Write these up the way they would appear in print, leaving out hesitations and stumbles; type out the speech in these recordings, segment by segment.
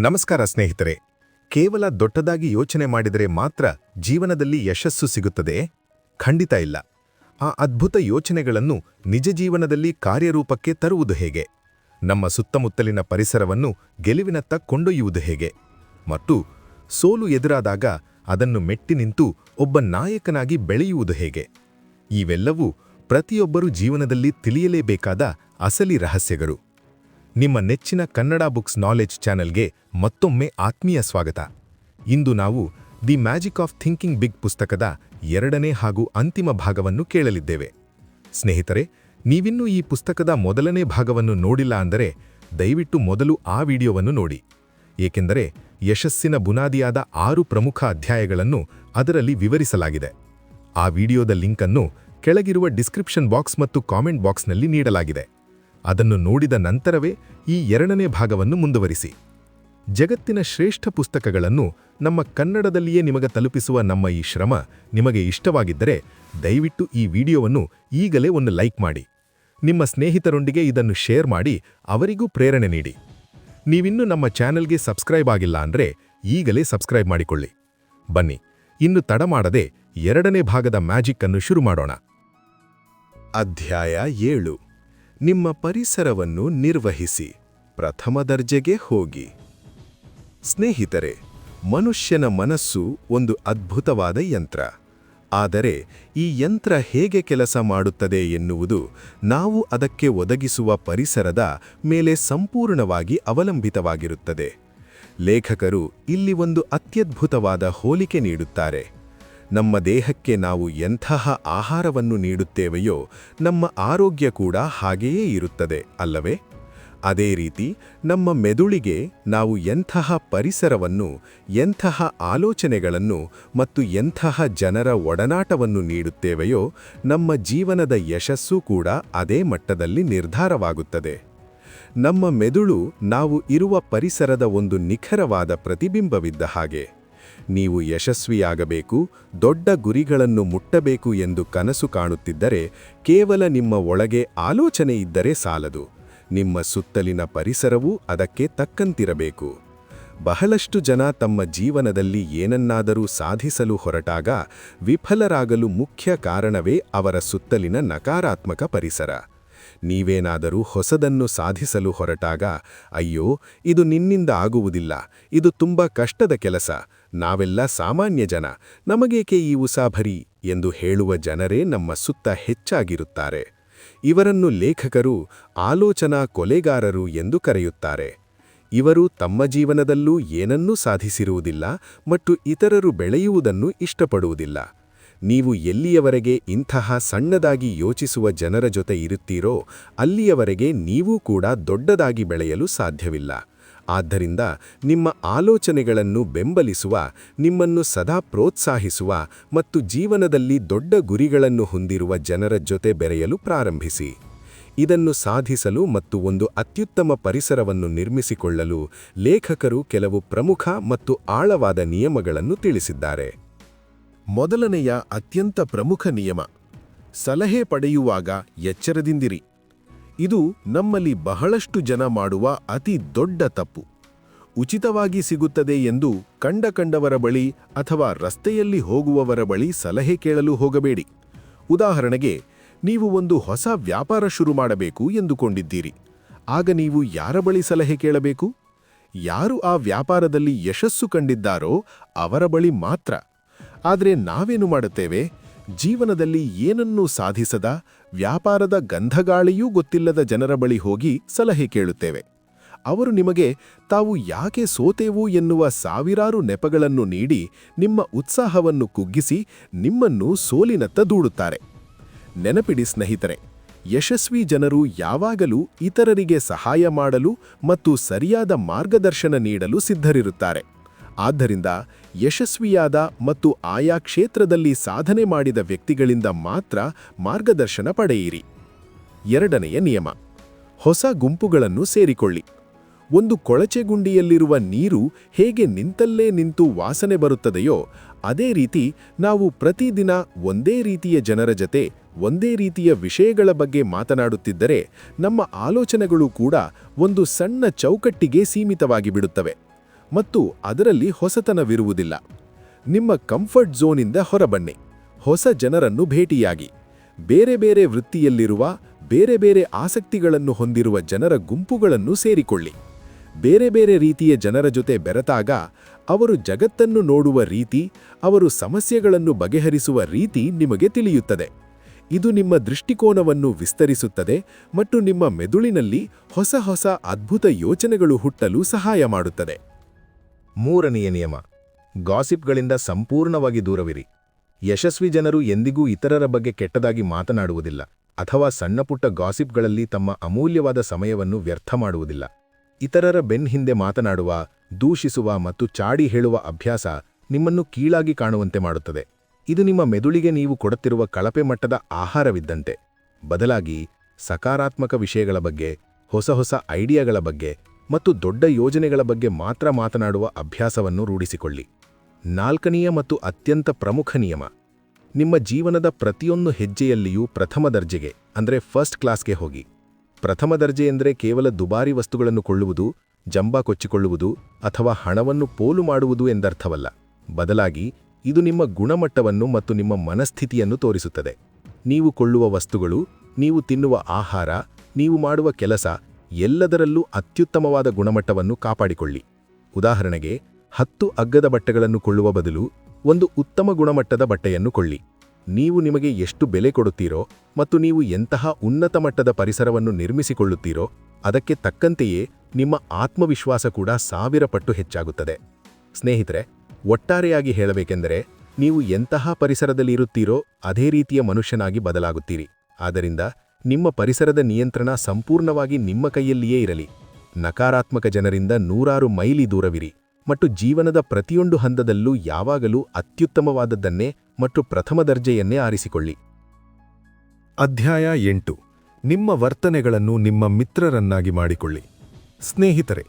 ನಮಸ್ಕಾರ ಸ್ನೇಹಿತರೆ. ಕೇವಲ ದೊಡ್ಡದಾಗಿ ಯೋಚನೆ ಮಾಡಿದರೆ ಮಾತ್ರ ಜೀವನದಲ್ಲಿ ಯಶಸ್ಸು ಸಿಗುತ್ತದೆ? ಖಂಡಿತ ಇಲ್ಲ. ಆ ಅದ್ಭುತ ಯೋಚನೆಗಳನ್ನು ನಿಜ ಜೀವನದಲ್ಲಿ ಕಾರ್ಯರೂಪಕ್ಕೆ ತರುವುದು ಹೇಗೆ? ನಮ್ಮ ಸುತ್ತಮುತ್ತಲಿನ ಪರಿಸರವನ್ನು ಗೆಲುವಿನತ್ತ ಕೊಂಡೊಯ್ಯುವುದು ಹೇಗೆ? ಮತ್ತು ಸೋಲು ಎದುರಾದಾಗ ಅದನ್ನು ಮೆಟ್ಟಿ ನಿಂತು ಒಬ್ಬ ನಾಯಕನಾಗಿ ಬೆಳೆಯುವುದು ಹೇಗೆ? ಇವೆಲ್ಲವೂ ಪ್ರತಿಯೊಬ್ಬರೂ ಜೀವನದಲ್ಲಿ ತಿಳಿಯಲೇಬೇಕಾದ ಅಸಲಿ ರಹಸ್ಯಗಳು. ನಿಮ್ಮ ನೆಚ್ಚಿನ ಕನ್ನಡ ಬುಕ್ಸ್ ನಾಲೆಜ್ ಚಾನೆಲ್ಗೆ ಮತ್ತೊಮ್ಮೆ ಆತ್ಮೀಯ ಸ್ವಾಗತ. ಇಂದು ನಾವು the magic of thinking big ಪುಸ್ತಕದ 2ನೇ ಹಾಗೂ ಅಂತಿಮ ಭಾಗವನ್ನು ಕೇಳಲಿದ್ದೇವೆ. ಸ್ನೇಹಿತರೆ, ನೀವಿನ್ನೂ ಈ ಪುಸ್ತಕದ ಮೊದಲನೇ ಭಾಗವನ್ನು ನೋಡಿಲ್ಲ ಅಂದರೆ ದಯವಿಟ್ಟು ಮೊದಲು ಆ ವಿಡಿಯೋವನ್ನು ನೋಡಿ, ಏಕೆಂದರೆ ಯಶಸ್ಸಿನ ಬುನಾದಿಯಾದ 6 ಪ್ರಮುಖ ಅಧ್ಯಾಯಗಳನ್ನು ಅದರಲ್ಲಿ ವಿವರಿಸಲಾಗಿದೆ. ಆ ವಿಡಿಯೋದ ಲಿಂಕನ್ನು ಕೆಳಗಿರುವ ಡಿಸ್ಕ್ರಿಪ್ಷನ್ ಬಾಕ್ಸ್ ಮತ್ತು ಕಾಮೆಂಟ್ ಬಾಕ್ಸ್ನಲ್ಲಿ ನೀಡಲಾಗಿದೆ. ಅದನ್ನು ನೋಡಿದ ನಂತರವೇ ಈ 2ನೇ ಭಾಗವನ್ನು ಮುಂದುವರಿಸಿ. ಜಗತ್ತಿನ ಶ್ರೇಷ್ಠ ಪುಸ್ತಕಗಳನ್ನು ನಮ್ಮ ಕನ್ನಡದಲ್ಲಿಯೇ ನಿಮಗೆ ತಲುಪಿಸುವ ನಮ್ಮ ಈ ಶ್ರಮ ನಿಮಗೆ ಇಷ್ಟವಾಗಿದ್ದರೆ ದಯವಿಟ್ಟು ಈ ವಿಡಿಯೋವನ್ನು ಈಗಲೇ ಒಂದು ಲೈಕ್ ಮಾಡಿ. ನಿಮ್ಮ ಸ್ನೇಹಿತರೊಂದಿಗೆ ಇದನ್ನು ಶೇರ್ ಮಾಡಿ ಅವರಿಗೂ ಪ್ರೇರಣೆ ನೀಡಿ. ನೀವಿನ್ನೂ ನಮ್ಮ ಚಾನೆಲ್ಗೆ ಸಬ್ಸ್ಕ್ರೈಬ್ ಆಗಿಲ್ಲ ಅಂದರೆ ಈಗಲೇ ಸಬ್ಸ್ಕ್ರೈಬ್ ಮಾಡಿಕೊಳ್ಳಿ. ಬನ್ನಿ, ಇನ್ನು ತಡ ಮಾಡದೆ 2ನೇ ಭಾಗದ ಮ್ಯಾಜಿಕ್ ಅನ್ನು ಶುರು ಮಾಡೋಣ. ಅಧ್ಯಾಯ 7. ನಿಮ್ಮ ಪರಿಸರವನ್ನು ನಿರ್ವಹಿಸಿ. ಪ್ರಥಮ ದರ್ಜೆಗೆ ಹೋಗಿ. ಸ್ನೇಹಿತರೆ, ಮನುಷ್ಯನ ಮನಸ್ಸು ಒಂದು ಅದ್ಭುತವಾದ ಯಂತ್ರ. ಆದರೆ ಈ ಯಂತ್ರ ಹೇಗೆ ಕೆಲಸ ಮಾಡುತ್ತದೆ ಎನ್ನುವುದು ನಾವು ಅದಕ್ಕೆ ಒದಗಿಸುವ ಪರಿಸರದ ಮೇಲೆ ಸಂಪೂರ್ಣವಾಗಿ ಅವಲಂಬಿತವಾಗಿರುತ್ತದೆ. ಲೇಖಕರು ಇಲ್ಲಿ ಒಂದು ಅತ್ಯದ್ಭುತವಾದ ಹೋಲಿಕೆ ನೀಡುತ್ತಾರೆ. ನಮ್ಮ ದೇಹಕ್ಕೆ ನಾವು ಎಂತಹ ಆಹಾರವನ್ನು ನೀಡುತ್ತೇವೆಯೋ ನಮ್ಮ ಆರೋಗ್ಯ ಕೂಡ ಹಾಗೆಯೇ ಇರುತ್ತದೆ ಅಲ್ಲವೇ? ಅದೇ ರೀತಿ ನಮ್ಮ ಮೆದುಳಿಗೆ ನಾವು ಎಂತಹ ಪರಿಸರವನ್ನು, ಎಂತಹ ಆಲೋಚನೆಗಳನ್ನು ಮತ್ತು ಎಂತಹ ಜನರ ಒಡನಾಟವನ್ನು ನೀಡುತ್ತೇವೆಯೋ ನಮ್ಮ ಜೀವನದ ಯಶಸ್ಸು ಕೂಡ ಅದೇ ಮಟ್ಟದಲ್ಲಿ ನಿರ್ಧಾರವಾಗುತ್ತದೆ. ನಮ್ಮ ಮೆದುಳು ನಾವು ಇರುವ ಪರಿಸರದ ಒಂದು ನಿಖರವಾದ ಪ್ರತಿಬಿಂಬವಿದ್ದ ಹಾಗೆ. ನೀವು ಯಶಸ್ವಿಯಾಗಬೇಕು, ದೊಡ್ಡ ಗುರಿಗಳನ್ನು ಮುಟ್ಟಬೇಕು ಎಂದು ಕನಸು ಕಾಣುತ್ತಿದ್ದರೆ ಕೇವಲ ನಿಮ್ಮ ಒಳಗೆ ಆಲೋಚನೆ ಇದ್ದರೆ ಸಾಲದು. ನಿಮ್ಮ ಸುತ್ತಲಿನ ಪರಿಸರವೂ ಅದಕ್ಕೆ ತಕ್ಕಂತಿರಬೇಕು. ಬಹಳಷ್ಟು ಜನ ತಮ್ಮ ಜೀವನದಲ್ಲಿ ಏನನ್ನಾದರೂ ಸಾಧಿಸಲು ಹೊರಟಾಗ ವಿಫಲರಾಗಲು ಮುಖ್ಯ ಕಾರಣವೇ ಅವರ ಸುತ್ತಲಿನ ನಕಾರಾತ್ಮಕ ಪರಿಸರ. ನೀವೇನಾದರೂ ಹೊಸದನ್ನು ಸಾಧಿಸಲು ಹೊರಟಾಗ, ಅಯ್ಯೋ, ಇದು ನಿನ್ನಿಂದ ಆಗುವುದಿಲ್ಲ, ಇದು ತುಂಬ ಕಷ್ಟದ ಕೆಲಸ, ನಾವೆಲ್ಲ ಸಾಮಾನ್ಯ ಜನ, ನಮಗೇಕೆ ಈ ಉಸಾಭರಿ ಎಂದು ಹೇಳುವ ಜನರೇ ನಮ್ಮ ಸುತ್ತ ಹೆಚ್ಚಾಗಿರುತ್ತಾರೆ. ಇವರನ್ನು ಲೇಖಕರು ಆಲೋಚನಾ ಕೊಲೆಗಾರರು ಎಂದು ಕರೆಯುತ್ತಾರೆ. ಇವರು ತಮ್ಮ ಜೀವನದಲ್ಲೂ ಏನನ್ನೂ ಸಾಧಿಸಿರುವುದಿಲ್ಲ ಮತ್ತು ಇತರರು ಬೆಳೆಯುವುದನ್ನು ಇಷ್ಟಪಡುವುದಿಲ್ಲ. ನೀವು ಎಲ್ಲಿಯವರೆಗೆ ಇಂತಹ ಸಣ್ಣದಾಗಿ ಯೋಚಿಸುವ ಜನರ ಜೊತೆ ಇರುತ್ತೀರೋ ಅಲ್ಲಿಯವರೆಗೆ ನೀವೂ ಕೂಡ ದೊಡ್ಡದಾಗಿ ಬೆಳೆಯಲು ಸಾಧ್ಯವಿಲ್ಲ. ಆದ್ದರಿಂದ ನಿಮ್ಮ ಆಲೋಚನೆಗಳನ್ನು ಬೆಂಬಲಿಸುವ, ನಿಮ್ಮನ್ನು ಸದಾ ಪ್ರೋತ್ಸಾಹಿಸುವ ಮತ್ತು ಜೀವನದಲ್ಲಿ ದೊಡ್ಡ ಗುರಿಗಳನ್ನು ಹೊಂದಿರುವ ಜನರ ಜೊತೆ ಬೆರೆಯಲು ಪ್ರಾರಂಭಿಸಿ. ಇದನ್ನು ಸಾಧಿಸಲು ಮತ್ತು ಒಂದು ಅತ್ಯುತ್ತಮ ಪರಿಸರವನ್ನು ನಿರ್ಮಿಸಿಕೊಳ್ಳಲು ಲೇಖಕರು ಕೆಲವು ಪ್ರಮುಖ ಮತ್ತು ಆಳವಾದ ನಿಯಮಗಳನ್ನು ತಿಳಿಸಿದ್ದಾರೆ. ಮೊದಲನೆಯ ಅತ್ಯಂತ ಪ್ರಮುಖ ನಿಯಮ: ಸಲಹೆ ಪಡೆಯುವಾಗ ಎಚ್ಚರದಿಂದಿರಿ. ಇದು ನಮ್ಮಲ್ಲಿ ಬಹಳಷ್ಟು ಜನ ಮಾಡುವ ಅತಿ ದೊಡ್ಡ ತಪ್ಪು. ಉಚಿತವಾಗಿ ಸಿಗುತ್ತದೆ ಎಂದು ಕಂಡವರ ಬಳಿ ಅಥವಾ ರಸ್ತೆಯಲ್ಲಿ ಹೋಗುವವರ ಬಳಿ ಸಲಹೆ ಕೇಳಲು ಹೋಗಬೇಡಿ. ಉದಾಹರಣೆಗೆ, ನೀವು ಒಂದು ಹೊಸ ವ್ಯಾಪಾರ ಶುರು ಮಾಡಬೇಕು ಎಂದುಕೊಂಡಿದ್ದೀರಿ. ಆಗ ನೀವು ಯಾರ ಬಳಿ ಸಲಹೆ ಕೇಳಬೇಕು? ಯಾರು ಆ ವ್ಯಾಪಾರದಲ್ಲಿ ಯಶಸ್ಸು ಕಂಡಿದ್ದಾರೋ ಅವರ ಬಳಿ ಮಾತ್ರ. ಆದರೆ ನಾವೇನು ಮಾಡುತ್ತೇವೆ? ಜೀವನದಲ್ಲಿ ಏನನ್ನೂ ಸಾಧಿಸದ, ವ್ಯಾಪಾರದ ಗಂಧಗಾಳಿಯೂ ಗೊತ್ತಿಲ್ಲದ ಜನರ ಬಳಿ ಹೋಗಿ ಸಲಹೆ ಕೇಳುತ್ತೇವೆ. ಅವರು ನಿಮಗೆ ತಾವು ಯಾಕೆ ಸೋತೆವು ಎನ್ನುವ ಸಾವಿರಾರು ನೆಪಗಳನ್ನು ನೀಡಿ ನಿಮ್ಮ ಉತ್ಸಾಹವನ್ನು ಕುಗ್ಗಿಸಿ ನಿಮ್ಮನ್ನು ಸೋಲಿನತ್ತ ದೂಡುತ್ತಾರೆ. ನೆನಪಿಡಿ ಸ್ನೇಹಿತರೆ, ಯಶಸ್ವಿ ಜನರು ಯಾವಾಗಲೂ ಇತರರಿಗೆ ಸಹಾಯ ಮಾಡಲು ಮತ್ತು ಸರಿಯಾದ ಮಾರ್ಗದರ್ಶನ ನೀಡಲು ಸಿದ್ಧರಿರುತ್ತಾರೆ. ಆದ್ದರಿಂದ ಯಶಸ್ವಿಯಾದ ಮತ್ತು ಆಯಾ ಕ್ಷೇತ್ರದಲ್ಲಿ ಸಾಧನೆ ಮಾಡಿದ ವ್ಯಕ್ತಿಗಳಿಂದ ಮಾತ್ರ ಮಾರ್ಗದರ್ಶನ ಪಡೆಯಿರಿ. 2ನೆಯ ನಿಯಮ: ಹೊಸ ಗುಂಪುಗಳನ್ನು ಸೇರಿಕೊಳ್ಳಿ. ಒಂದು ಕೊಳಚೆಗುಂಡಿಯಲ್ಲಿರುವ ನೀರು ಹೇಗೆ ನಿಂತಲ್ಲೇ ನಿಂತು ವಾಸನೆ ಬರುತ್ತದೆಯೋ ಅದೇ ರೀತಿ ನಾವು ಪ್ರತಿದಿನ ಒಂದೇ ರೀತಿಯ ಜನರ ಜತೆ ಒಂದೇ ರೀತಿಯ ವಿಷಯಗಳ ಬಗ್ಗೆ ಮಾತನಾಡುತ್ತಿದ್ದರೆ ನಮ್ಮ ಆಲೋಚನೆಗಳು ಕೂಡ ಒಂದು ಸಣ್ಣ ಚೌಕಟ್ಟಿಗೆ ಸೀಮಿತವಾಗಿ ಬಿಡುತ್ತವೆ. ಮತ್ತು ಅದರಲ್ಲಿ ಹೊಸತನವಿರುವುದಿಲ್ಲ. ನಿಮ್ಮ ಕಂಫರ್ಟ್ ಝೋನಿಂದ ಹೊರಬನ್ನಿ. ಹೊಸ ಜನರನ್ನು ಭೇಟಿಯಾಗಿ. ಬೇರೆ ಬೇರೆ ವೃತ್ತಿಯಲ್ಲಿರುವ, ಬೇರೆ ಬೇರೆ ಆಸಕ್ತಿಗಳನ್ನು ಹೊಂದಿರುವ ಜನರ ಗುಂಪುಗಳನ್ನು ಸೇರಿಕೊಳ್ಳಿ. ಬೇರೆ ಬೇರೆ ರೀತಿಯ ಜನರ ಜೊತೆ ಬೆರೆತಾಗ ಅವರು ಜಗತ್ತನ್ನು ನೋಡುವ ರೀತಿ, ಅವರು ಸಮಸ್ಯೆಗಳನ್ನು ಬಗೆಹರಿಸುವ ರೀತಿ ನಿಮಗೆ ತಿಳಿಯುತ್ತದೆ. ಇದು ನಿಮ್ಮ ದೃಷ್ಟಿಕೋನವನ್ನು ವಿಸ್ತರಿಸುತ್ತದೆ ಮತ್ತು ನಿಮ್ಮ ಮೆದುಳಿನಲ್ಲಿ ಹೊಸ ಹೊಸ ಅದ್ಭುತ ಯೋಚನೆಗಳು ಹುಟ್ಟಲು ಸಹಾಯ ಮಾಡುತ್ತದೆ. 3ನೇ ನಿಯಮ: ಗಾಸಿಪ್ಗಳಿಂದ ಸಂಪೂರ್ಣವಾಗಿ ದೂರವಿರಿ. ಯಶಸ್ವಿ ಜನರು ಎಂದಿಗೂ ಇತರರ ಬಗ್ಗೆ ಕೆಟ್ಟದಾಗಿ ಮಾತನಾಡುವುದಿಲ್ಲ ಅಥವಾ ಸಣ್ಣಪುಟ್ಟ ಗಾಸಿಪ್ಗಳಲ್ಲಿ ತಮ್ಮ ಅಮೂಲ್ಯವಾದ ಸಮಯವನ್ನು ವ್ಯರ್ಥ ಮಾಡುವುದಿಲ್ಲ. ಇತರರ ಹಿಂದೆ ಮಾತನಾಡುವ, ದೂಷಿಸುವ ಮತ್ತು ಚಾಡಿ ಹೇಳುವ ಅಭ್ಯಾಸ ನಿಮ್ಮನ್ನು ಕೀಳಾಗಿ ಕಾಣುವಂತೆ ಮಾಡುತ್ತದೆ. ಇದು ನಿಮ್ಮ ಮೆದುಳಿಗೆ ನೀವು ಕೊಡುತ್ತಿರುವ ಕಳಪೆ ಮಟ್ಟದ ಆಹಾರವಿದ್ದಂತೆ. ಬದಲಾಗಿ ಸಕಾರಾತ್ಮಕ ವಿಷಯಗಳ ಬಗ್ಗೆ, ಹೊಸ ಹೊಸ ಐಡಿಯಾಗಳ ಬಗ್ಗೆ ಮತ್ತು ದೊಡ್ಡ ಯೋಜನೆಗಳ ಬಗ್ಗೆ ಮಾತ್ರ ಮಾತನಾಡುವ ಅಭ್ಯಾಸವನ್ನು ರೂಢಿಸಿಕೊಳ್ಳಿ. 4ನೇ ಮತ್ತು ಅತ್ಯಂತ ಪ್ರಮುಖ ನಿಯಮ: ನಿಮ್ಮ ಜೀವನದ ಪ್ರತಿಯೊಂದು ಹೆಜ್ಜೆಯಲ್ಲಿಯೂ ಪ್ರಥಮ ದರ್ಜೆಗೆ ಅಂದರೆ ಫಸ್ಟ್ ಕ್ಲಾಸ್ಗೆ ಹೋಗಿ. ಪ್ರಥಮ ದರ್ಜೆ ಎಂದರೆ ಕೇವಲ ದುಬಾರಿ ವಸ್ತುಗಳನ್ನು ಕೊಳ್ಳುವುದು, ಜಂಬ ಕೊಚ್ಚಿಕೊಳ್ಳುವುದು ಅಥವಾ ಹಣವನ್ನು ಪೋಲು ಮಾಡುವುದು ಎಂದರ್ಥವಲ್ಲ. ಬದಲಾಗಿ ಇದು ನಿಮ್ಮ ಗುಣಮಟ್ಟವನ್ನು ಮತ್ತು ನಿಮ್ಮ ಮನಸ್ಥಿತಿಯನ್ನು ತೋರಿಸುತ್ತದೆ. ನೀವು ಕೊಳ್ಳುವ ವಸ್ತುಗಳು, ನೀವು ತಿನ್ನುವ ಆಹಾರ, ನೀವು ಮಾಡುವ ಕೆಲಸ ಎಲ್ಲದರಲ್ಲೂ ಅತ್ಯುತ್ತಮವಾದ ಗುಣಮಟ್ಟವನ್ನು ಕಾಪಾಡಿಕೊಳ್ಳಿ. ಉದಾಹರಣೆಗೆ, 10 ಅಗ್ಗದ ಬಟ್ಟೆಗಳನ್ನು ಕೊಳ್ಳುವ ಬದಲು ಒಂದು ಉತ್ತಮ ಗುಣಮಟ್ಟದ ಬಟ್ಟೆಯನ್ನು ಕೊಳ್ಳಿ. ನೀವು ನಿಮಗೆ ಎಷ್ಟು ಬೆಲೆ ಕೊಡುತ್ತೀರೋ ಮತ್ತು ನೀವು ಎಂತಹ ಉನ್ನತ ಮಟ್ಟದ ಪರಿಸರವನ್ನು ನಿರ್ಮಿಸಿಕೊಳ್ಳುತ್ತೀರೋ ಅದಕ್ಕೆ ತಕ್ಕಂತೆಯೇ ನಿಮ್ಮ ಆತ್ಮವಿಶ್ವಾಸ ಕೂಡ 1000 ಪಟ್ಟು ಹೆಚ್ಚಾಗುತ್ತದೆ. ಸ್ನೇಹಿತರೆ, ಒಟ್ಟಾರೆಯಾಗಿ ಹೇಳಬೇಕೆಂದರೆ ನೀವು ಎಂತಹ ಪರಿಸರದಲ್ಲಿ ಇರುತ್ತೀರೋ ಅದೇ ರೀತಿಯ ಮನುಷ್ಯನಾಗಿ ಬದಲಾಗುತ್ತೀರಿ. ಆದ್ದರಿಂದ ನಿಮ್ಮ ಪರಿಸರದ ನಿಯಂತ್ರಣ ಸಂಪೂರ್ಣವಾಗಿ ನಿಮ್ಮ ಕೈಯಲ್ಲಿಯೇ ಇರಲಿ. ನಕಾರಾತ್ಮಕ ಜನರಿಂದ 100 ಮೈಲಿ ದೂರವಿರಿ ಮತ್ತು ಜೀವನದ ಪ್ರತಿಯೊಂದು ಹಂತದಲ್ಲೂ ಯಾವಾಗಲೂ ಅತ್ಯುತ್ತಮವಾದದ್ದನ್ನೇ ಮತ್ತು ಪ್ರಥಮ ದರ್ಜೆಯನ್ನೇ ಆರಿಸಿಕೊಳ್ಳಿ. ಅಧ್ಯಾಯ 8: ನಿಮ್ಮ ವರ್ತನೆಗಳನ್ನು ನಿಮ್ಮ ಮಿತ್ರರನ್ನಾಗಿ ಮಾಡಿಕೊಳ್ಳಿ. ಸ್ನೇಹಿತರೆ,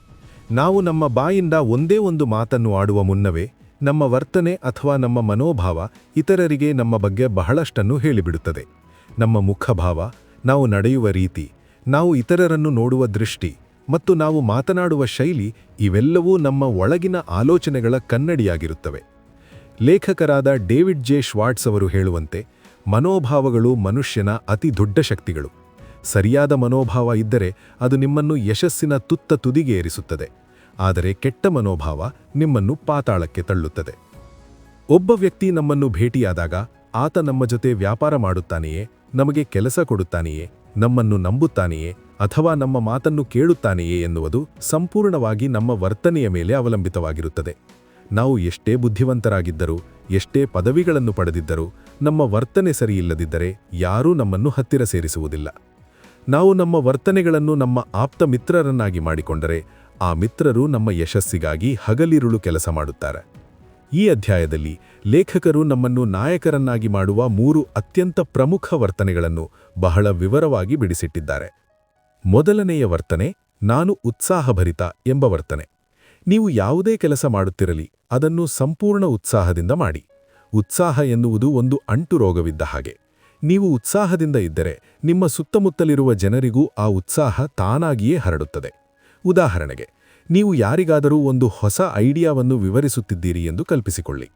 ನಾವು ನಮ್ಮ ಬಾಯಿಂದ ಒಂದೇ ಒಂದು ಮಾತನ್ನು ಆಡುವ ಮುನ್ನವೇ ನಮ್ಮ ವರ್ತನೆ ಅಥವಾ ನಮ್ಮ ಮನೋಭಾವ ಇತರರಿಗೆ ನಮ್ಮ ಬಗ್ಗೆ ಬಹಳಷ್ಟನ್ನು ಹೇಳಿಬಿಡುತ್ತದೆ. ನಮ್ಮ ಮುಖಭಾವ, ನಾವು ನಡೆಯುವ ರೀತಿ, ನಾವು ಇತರರನ್ನು ನೋಡುವ ದೃಷ್ಟಿ ಮತ್ತು ನಾವು ಮಾತನಾಡುವ ಶೈಲಿ ಇವೆಲ್ಲವೂ ನಮ್ಮ ಒಳಗಿನ ಆಲೋಚನೆಗಳ ಕನ್ನಡಿಯಾಗಿರುತ್ತವೆ. ಲೇಖಕರಾದ ಡೇವಿಡ್ ಜೆ ಶ್ವಾರ್ಟ್ಸ್ ಅವರು ಹೇಳುವಂತೆ, ಮನೋಭಾವಗಳು ಮನುಷ್ಯನ ಅತಿ ದೊಡ್ಡ ಶಕ್ತಿಗಳು. ಸರಿಯಾದ ಮನೋಭಾವ ಇದ್ದರೆ ಅದು ನಿಮ್ಮನ್ನು ಯಶಸ್ಸಿನ ತುತ್ತ ತುದಿಗೆ ಏರಿಸುತ್ತದೆ. ಆದರೆ ಕೆಟ್ಟ ಮನೋಭಾವ ನಿಮ್ಮನ್ನು ಪಾತಾಳಕ್ಕೆ ತಳ್ಳುತ್ತದೆ. ಒಬ್ಬ ವ್ಯಕ್ತಿ ನಮ್ಮನ್ನು ಭೇಟಿಯಾದಾಗ ಆತ ನಮ್ಮ ಜೊತೆ ವ್ಯಾಪಾರ ಮಾಡುತ್ತಾನೆಯೇ, ನಮಗೆ ಕೆಲಸ ಕೊಡುತ್ತಾನೆಯೇ, ನಮ್ಮನ್ನು ನಂಬುತ್ತಾನೆಯೇ ಅಥವಾ ನಮ್ಮ ಮಾತನ್ನು ಕೇಳುತ್ತಾನೆಯೇ ಎನ್ನುವುದು ಸಂಪೂರ್ಣವಾಗಿ ನಮ್ಮ ವರ್ತನೆಯ ಮೇಲೆ ಅವಲಂಬಿತವಾಗಿರುತ್ತದೆ. ನಾವು ಎಷ್ಟೇ ಬುದ್ಧಿವಂತರಾಗಿದ್ದರೂ, ಎಷ್ಟೇ ಪದವಿಗಳನ್ನು ಪಡೆದಿದ್ದರೂ ನಮ್ಮ ವರ್ತನೆ ಸರಿಯಿಲ್ಲದಿದ್ದರೆ ಯಾರೂ ನಮ್ಮನ್ನು ಹತ್ತಿರ ಸೇರಿಸುವುದಿಲ್ಲ. ನಾವು ನಮ್ಮ ವರ್ತನೆಗಳನ್ನು ನಮ್ಮ ಆಪ್ತ ಮಿತ್ರರನ್ನಾಗಿ ಮಾಡಿಕೊಂಡರೆ ಆ ಮಿತ್ರರು ನಮ್ಮ ಯಶಸ್ಸಿಗಾಗಿ ಹಗಲಿರುಳು ಕೆಲಸ ಮಾಡುತ್ತಾರೆ. ಈ ಅಧ್ಯಾಯದಲ್ಲಿ ಲೇಖಕರು ನಮ್ಮನ್ನು ನಾಯಕರನ್ನಾಗಿ ಮಾಡುವ 3 ಅತ್ಯಂತ ಪ್ರಮುಖ ವರ್ತನೆಗಳನ್ನು ಬಹಳ ವಿವರವಾಗಿ ಬಿಡಿಸಿಟ್ಟಿದ್ದಾರೆ. ಮೊದಲನೆಯ ವರ್ತನೆ, ನಾನು ಉತ್ಸಾಹಭರಿತ ಎಂಬ ವರ್ತನೆ. ನೀವು ಯಾವುದೇ ಕೆಲಸ ಮಾಡುತ್ತಿರಲಿ, ಅದನ್ನು ಸಂಪೂರ್ಣ ಉತ್ಸಾಹದಿಂದ ಮಾಡಿ. ಉತ್ಸಾಹ ಎನ್ನುವುದು ಒಂದು ಅಂಟು ರೋಗವಿದ್ದ ಹಾಗೆ. ನೀವು ಉತ್ಸಾಹದಿಂದ ಇದ್ದರೆ ನಿಮ್ಮ ಸುತ್ತಮುತ್ತಲಿರುವ ಜನರಿಗೂ ಆ ಉತ್ಸಾಹ ತಾನಾಗಿಯೇ ಹರಡುತ್ತದೆ. ಉದಾಹರಣೆಗೆ, ನೀವು ಯಾರಿಗಾದರೂ ಒಂದು ಹೊಸ ಐಡಿಯಾವನ್ನು ವಿವರಿಸುತ್ತಿದ್ದೀರಿ ಎಂದು ಕಲ್ಪಿಸಿಕೊಳ್ಳಿ.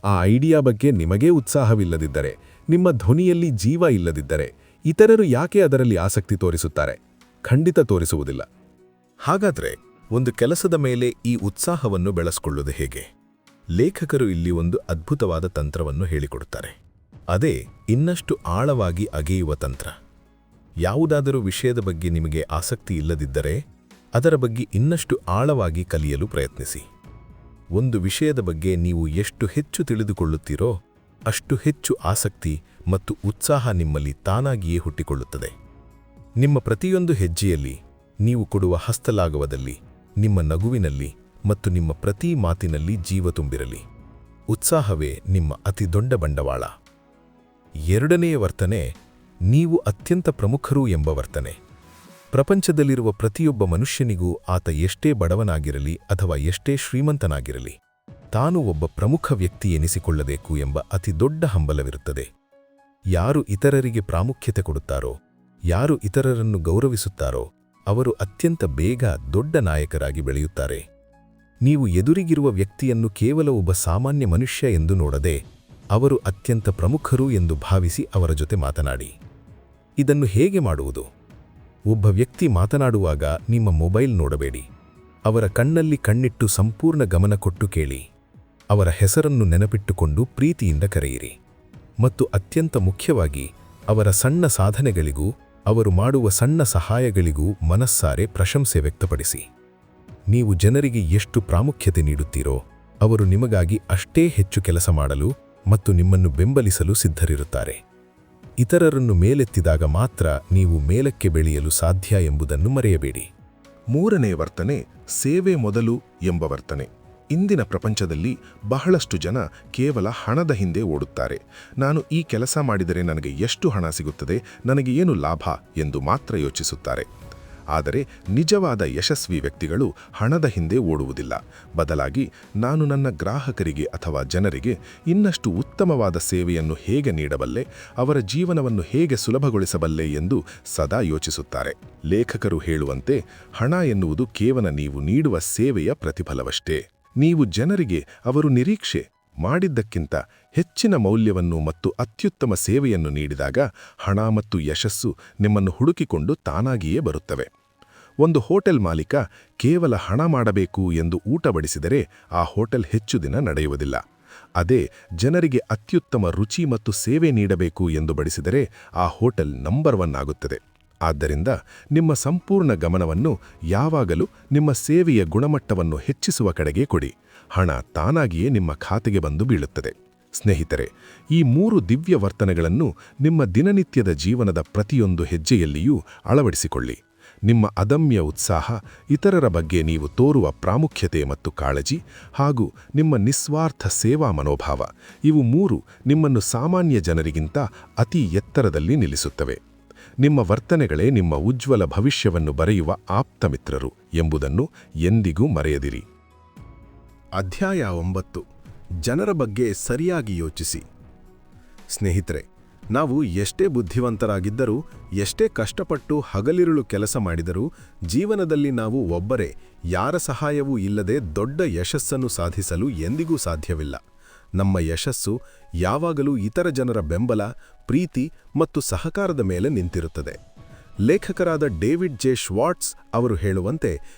ಆ ಐಡಿಯಾ ಬಗ್ಗೆ ನಿಮಗೇ ಉತ್ಸಾಹವಿಲ್ಲದಿದ್ದರೆ, ನಿಮ್ಮ ಧ್ವನಿಯಲ್ಲಿ ಜೀವ ಇಲ್ಲದಿದ್ದರೆ ಇತರರು ಯಾಕೆ ಅದರಲ್ಲಿ ಆಸಕ್ತಿ ತೋರಿಸುತ್ತಾರೆ? ಖಂಡಿತ ತೋರಿಸುವುದಿಲ್ಲ. ಹಾಗಾದರೆ ಒಂದು ಕೆಲಸದ ಮೇಲೆ ಈ ಉತ್ಸಾಹವನ್ನು ಬೆಳೆಸಿಕೊಳ್ಳುವುದು ಹೇಗೆ? ಲೇಖಕರು ಇಲ್ಲಿ ಒಂದು ಅದ್ಭುತವಾದ ತಂತ್ರವನ್ನು ಹೇಳಿಕೊಡುತ್ತಾರೆ. ಅದೇ ಇನ್ನಷ್ಟು ಆಳವಾಗಿ ಅಗೆಯುವ ತಂತ್ರ. ಯಾವುದಾದರೂ ವಿಷಯದ ಬಗ್ಗೆ ನಿಮಗೆ ಆಸಕ್ತಿ ಇಲ್ಲದಿದ್ದರೆ ಅದರ ಬಗ್ಗೆ ಇನ್ನಷ್ಟು ಆಳವಾಗಿ ಕಲಿಯಲು ಪ್ರಯತ್ನಿಸಿ. ಒಂದು ವಿಷಯದ ಬಗ್ಗೆ ನೀವು ಎಷ್ಟು ಹೆಚ್ಚು ತಿಳಿದುಕೊಳ್ಳುತ್ತೀರೋ ಅಷ್ಟು ಹೆಚ್ಚು ಆಸಕ್ತಿ ಮತ್ತು ಉತ್ಸಾಹ ನಿಮ್ಮಲ್ಲಿ ತಾನಾಗಿಯೇ ಹುಟ್ಟಿಕೊಳ್ಳುತ್ತದೆ. ನಿಮ್ಮ ಪ್ರತಿಯೊಂದು ಹೆಜ್ಜೆಯಲ್ಲಿ, ನೀವು ಕೊಡುವ ಹಸ್ತಲಾಘವದಲ್ಲಿ, ನಿಮ್ಮ ನಗುವಿನಲ್ಲಿ ಮತ್ತು ನಿಮ್ಮ ಪ್ರತಿ ಮಾತಿನಲ್ಲಿ ಜೀವ ತುಂಬಿರಲಿ. ಉತ್ಸಾಹವೇ ನಿಮ್ಮ ಅತಿ ದೊಡ್ಡ ಬಂಡವಾಳ. 2ನೇ ವರ್ತನೆ, ನೀವು ಅತ್ಯಂತ ಪ್ರಮುಖರು ಎಂಬ ವರ್ತನೆ. ಪ್ರಪಂಚದಲ್ಲಿರುವ ಪ್ರತಿಯೊಬ್ಬ ಮನುಷ್ಯನಿಗೂ ಆತ ಎಷ್ಟೇ ಬಡವನಾಗಿರಲಿ ಅಥವಾ ಎಷ್ಟೇ ಶ್ರೀಮಂತನಾಗಿರಲಿ ತಾನು ಒಬ್ಬ ಪ್ರಮುಖ ವ್ಯಕ್ತಿ ಎನಿಸಿಕೊಳ್ಳಬೇಕು ಎಂಬ ಅತಿ ದೊಡ್ಡ ಹಂಬಲವಿರುತ್ತದೆ. ಯಾರು ಇತರರಿಗೆ ಪ್ರಾಮುಖ್ಯತೆ ಕೊಡುತ್ತಾರೋ, ಯಾರು ಇತರರನ್ನು ಗೌರವಿಸುತ್ತಾರೋ ಅವರು ಅತ್ಯಂತ ಬೇಗ ದೊಡ್ಡ ನಾಯಕರಾಗಿ ಬೆಳೆಯುತ್ತಾರೆ. ನೀವು ಎದುರಿಗಿರುವ ವ್ಯಕ್ತಿಯನ್ನು ಕೇವಲ ಒಬ್ಬ ಸಾಮಾನ್ಯ ಮನುಷ್ಯ ಎಂದು ನೋಡದೆ ಅವರು ಅತ್ಯಂತ ಪ್ರಮುಖರು ಎಂದು ಭಾವಿಸಿ ಅವರ ಜೊತೆ ಮಾತನಾಡಿ. ಇದನ್ನು ಹೇಗೆ ಮಾಡುವುದು? ಒಬ್ಬ ವ್ಯಕ್ತಿ ಮಾತನಾಡುವಾಗ ನಿಮ್ಮ ಮೊಬೈಲ್ ನೋಡಬೇಡಿ. ಅವರ ಕಣ್ಣಲ್ಲಿ ಕಣ್ಣಿಟ್ಟು ಸಂಪೂರ್ಣ ಗಮನ ಕೊಟ್ಟು ಕೇಳಿ. ಅವರ ಹೆಸರನ್ನು ನೆನಪಿಟ್ಟುಕೊಂಡು ಪ್ರೀತಿಯಿಂದ ಕರೆಯಿರಿ. ಮತ್ತು ಅತ್ಯಂತ ಮುಖ್ಯವಾಗಿ ಅವರ ಸಣ್ಣ ಸಾಧನೆಗಳಿಗೂ ಅವರು ಮಾಡುವ ಸಣ್ಣ ಸಹಾಯಗಳಿಗೂ ಮನಸ್ಸಾರೆ ಪ್ರಶಂಸೆ ವ್ಯಕ್ತಪಡಿಸಿ. ನೀವು ಜನರಿಗೆ ಎಷ್ಟು ಪ್ರಾಮುಖ್ಯತೆ ನೀಡುತ್ತೀರೋ ಅವರು ನಿಮಗಾಗಿ ಅಷ್ಟೇ ಹೆಚ್ಚು ಕೆಲಸ ಮಾಡಲು ಮತ್ತು ನಿಮ್ಮನ್ನು ಬೆಂಬಲಿಸಲು ಸಿದ್ಧರಿರುತ್ತಾರೆ. ಇತರರನ್ನು ಮೇಲೆತ್ತಿದಾಗ ಮಾತ್ರ ನೀವು ಮೇಲಕ್ಕೆ ಬೆಳೆಯಲು ಸಾಧ್ಯ ಎಂಬುದನ್ನು ಮರೆಯಬೇಡಿ. ಮೂರನೇ ವರ್ತನೆ ಸೇವೆ ಮೊದಲು ಎಂಬ ವರ್ತನೆ. ಇಂದಿನ ಪ್ರಪಂಚದಲ್ಲಿ ಬಹಳಷ್ಟು ಜನ ಕೇವಲ ಹಣದ ಹಿಂದೆ ಓಡುತ್ತಾರೆ. ನಾನು ಈ ಕೆಲಸ ಮಾಡಿದರೆ ನನಗೆ ಎಷ್ಟು ಹಣ ಸಿಗುತ್ತದೆ, ನನಗೆ ಏನು ಲಾಭ ಎಂದು ಮಾತ್ರ ಯೋಚಿಸುತ್ತಾರೆ. ಆದರೆ ನಿಜವಾದ ಯಶಸ್ವಿ ವ್ಯಕ್ತಿಗಳು ಹಣದ ಹಿಂದೆ ಓಡುವುದಿಲ್ಲ. ಬದಲಾಗಿ ನಾನು ನನ್ನ ಗ್ರಾಹಕರಿಗೆ ಅಥವಾ ಜನರಿಗೆ ಇನ್ನಷ್ಟು ಉತ್ತಮವಾದ ಸೇವೆಯನ್ನು ಹೇಗೆ ನೀಡಬಲ್ಲೆ, ಅವರ ಜೀವನವನ್ನು ಹೇಗೆ ಸುಲಭಗೊಳಿಸಬಲ್ಲೆ ಎಂದು ಸದಾ ಯೋಚಿಸುತ್ತಾರೆ. ಲೇಖಕರು ಹೇಳುವಂತೆ, ಹಣ ಎನ್ನುವುದು ಕೇವಲ ನೀವು ನೀಡುವ ಸೇವೆಯ ಪ್ರತಿಫಲವಷ್ಟೇ. ನೀವು ಜನರಿಗೆ ಅವರು ನಿರೀಕ್ಷೆ ಮಾಡಿದ್ದಕ್ಕಿಂತ ಹೆಚ್ಚಿನ ಮೌಲ್ಯವನ್ನು ಮತ್ತು ಅತ್ಯುತ್ತಮ ಸೇವೆಯನ್ನು ನೀಡಿದಾಗ ಹಣ ಮತ್ತು ಯಶಸ್ಸು ನಿಮ್ಮನ್ನು ಹುಡುಕಿಕೊಂಡು ತಾನಾಗಿಯೇ ಬರುತ್ತವೆ. ಒಂದು ಹೋಟೆಲ್ ಮಾಲೀಕ ಕೇವಲ ಹಣ ಮಾಡಬೇಕು ಎಂದು ಊಟ ಬಡಿಸಿದರೆ ಆ ಹೋಟೆಲ್ ಹೆಚ್ಚು ದಿನ ನಡೆಯುವುದಿಲ್ಲ. ಅದೇ ಜನರಿಗೆ ಅತ್ಯುತ್ತಮ ರುಚಿ ಮತ್ತು ಸೇವೆ ನೀಡಬೇಕು ಎಂದು ಬಡಿಸಿದರೆ ಆ ಹೋಟೆಲ್ ನಂಬರ್ 1 ಆಗುತ್ತದೆ. ಆದ್ದರಿಂದ ನಿಮ್ಮ ಸಂಪೂರ್ಣ ಗಮನವನ್ನು ಯಾವಾಗಲೂ ನಿಮ್ಮ ಸೇವೆಯ ಗುಣಮಟ್ಟವನ್ನು ಹೆಚ್ಚಿಸುವ ಕಡೆಗೆ ಕೊಡಿ. ಹಣ ತಾನಾಗಿಯೇ ನಿಮ್ಮ ಖಾತೆಗೆ ಬಂದು ಬೀಳುತ್ತದೆ. ಸ್ನೇಹಿತರೆ, ಈ 3 ದಿವ್ಯ ವರ್ತನೆಗಳನ್ನು ನಿಮ್ಮ ದಿನನಿತ್ಯದ ಜೀವನದ ಪ್ರತಿಯೊಂದು ಹೆಜ್ಜೆಯಲ್ಲಿಯೂ ಅಳವಡಿಸಿಕೊಳ್ಳಿ. ನಿಮ್ಮ ಅದಮ್ಯ ಉತ್ಸಾಹ, ಇತರರ ಬಗ್ಗೆ ನೀವು ತೋರುವ ಪ್ರಾಮುಖ್ಯತೆ ಮತ್ತು ಕಾಳಜಿ, ಹಾಗೂ ನಿಮ್ಮ ನಿಸ್ವಾರ್ಥ ಸೇವಾ ಮನೋಭಾವ, ಇವು 3 ನಿಮ್ಮನ್ನು ಸಾಮಾನ್ಯ ಜನರಿಗಿಂತ ಅತಿ ಎತ್ತರದಲ್ಲಿ ನಿಲ್ಲಿಸುತ್ತವೆ. ನಿಮ್ಮ ವರ್ತನೆಗಳೇ ನಿಮ್ಮ ಉಜ್ವಲ ಭವಿಷ್ಯವನ್ನು ಬರೆಯುವ ಆಪ್ತಮಿತ್ರರು ಎಂಬುದನ್ನು ಎಂದಿಗೂ ಮರೆಯದಿರಿ. ಅಧ್ಯಾಯ 9. ಜನರ ಬಗ್ಗೆ ಸರಿಯಾಗಿ ಯೋಚಿಸಿ. ಸ್ನೇಹಿತರೆ, ನಾವು ಎಷ್ಟೇ ಬುದ್ಧಿವಂತರಾಗಿದ್ದರೂ, ಎಷ್ಟೇ ಕಷ್ಟಪಟ್ಟು ಹಗಲಿರುಳು ಕೆಲಸ ಮಾಡಿದರೂ ಜೀವನದಲ್ಲಿ ನಾವು ಒಬ್ಬರೇ ಯಾರ ಸಹಾಯವೂ ಇಲ್ಲದೆ ದೊಡ್ಡ ಯಶಸ್ಸನ್ನು ಸಾಧಿಸಲು ಎಂದಿಗೂ ಸಾಧ್ಯವಿಲ್ಲ. ನಮ್ಮ ಯಶಸ್ಸು ಯಾವಾಗಲೂ ಇತರ ಜನರ ಬೆಂಬಲ, ಪ್ರೀತಿ ಮತ್ತು ಸಹಕಾರದ ಮೇಲೆ ನಿಂತಿರುತ್ತದೆ. ಲೇಖಕರಾದ ಡೇವಿಡ್ ಜೆ ಶ್ವಾರ್ಟ್ಸ್ ಅವರು ಹೇಳುವಂತೆ,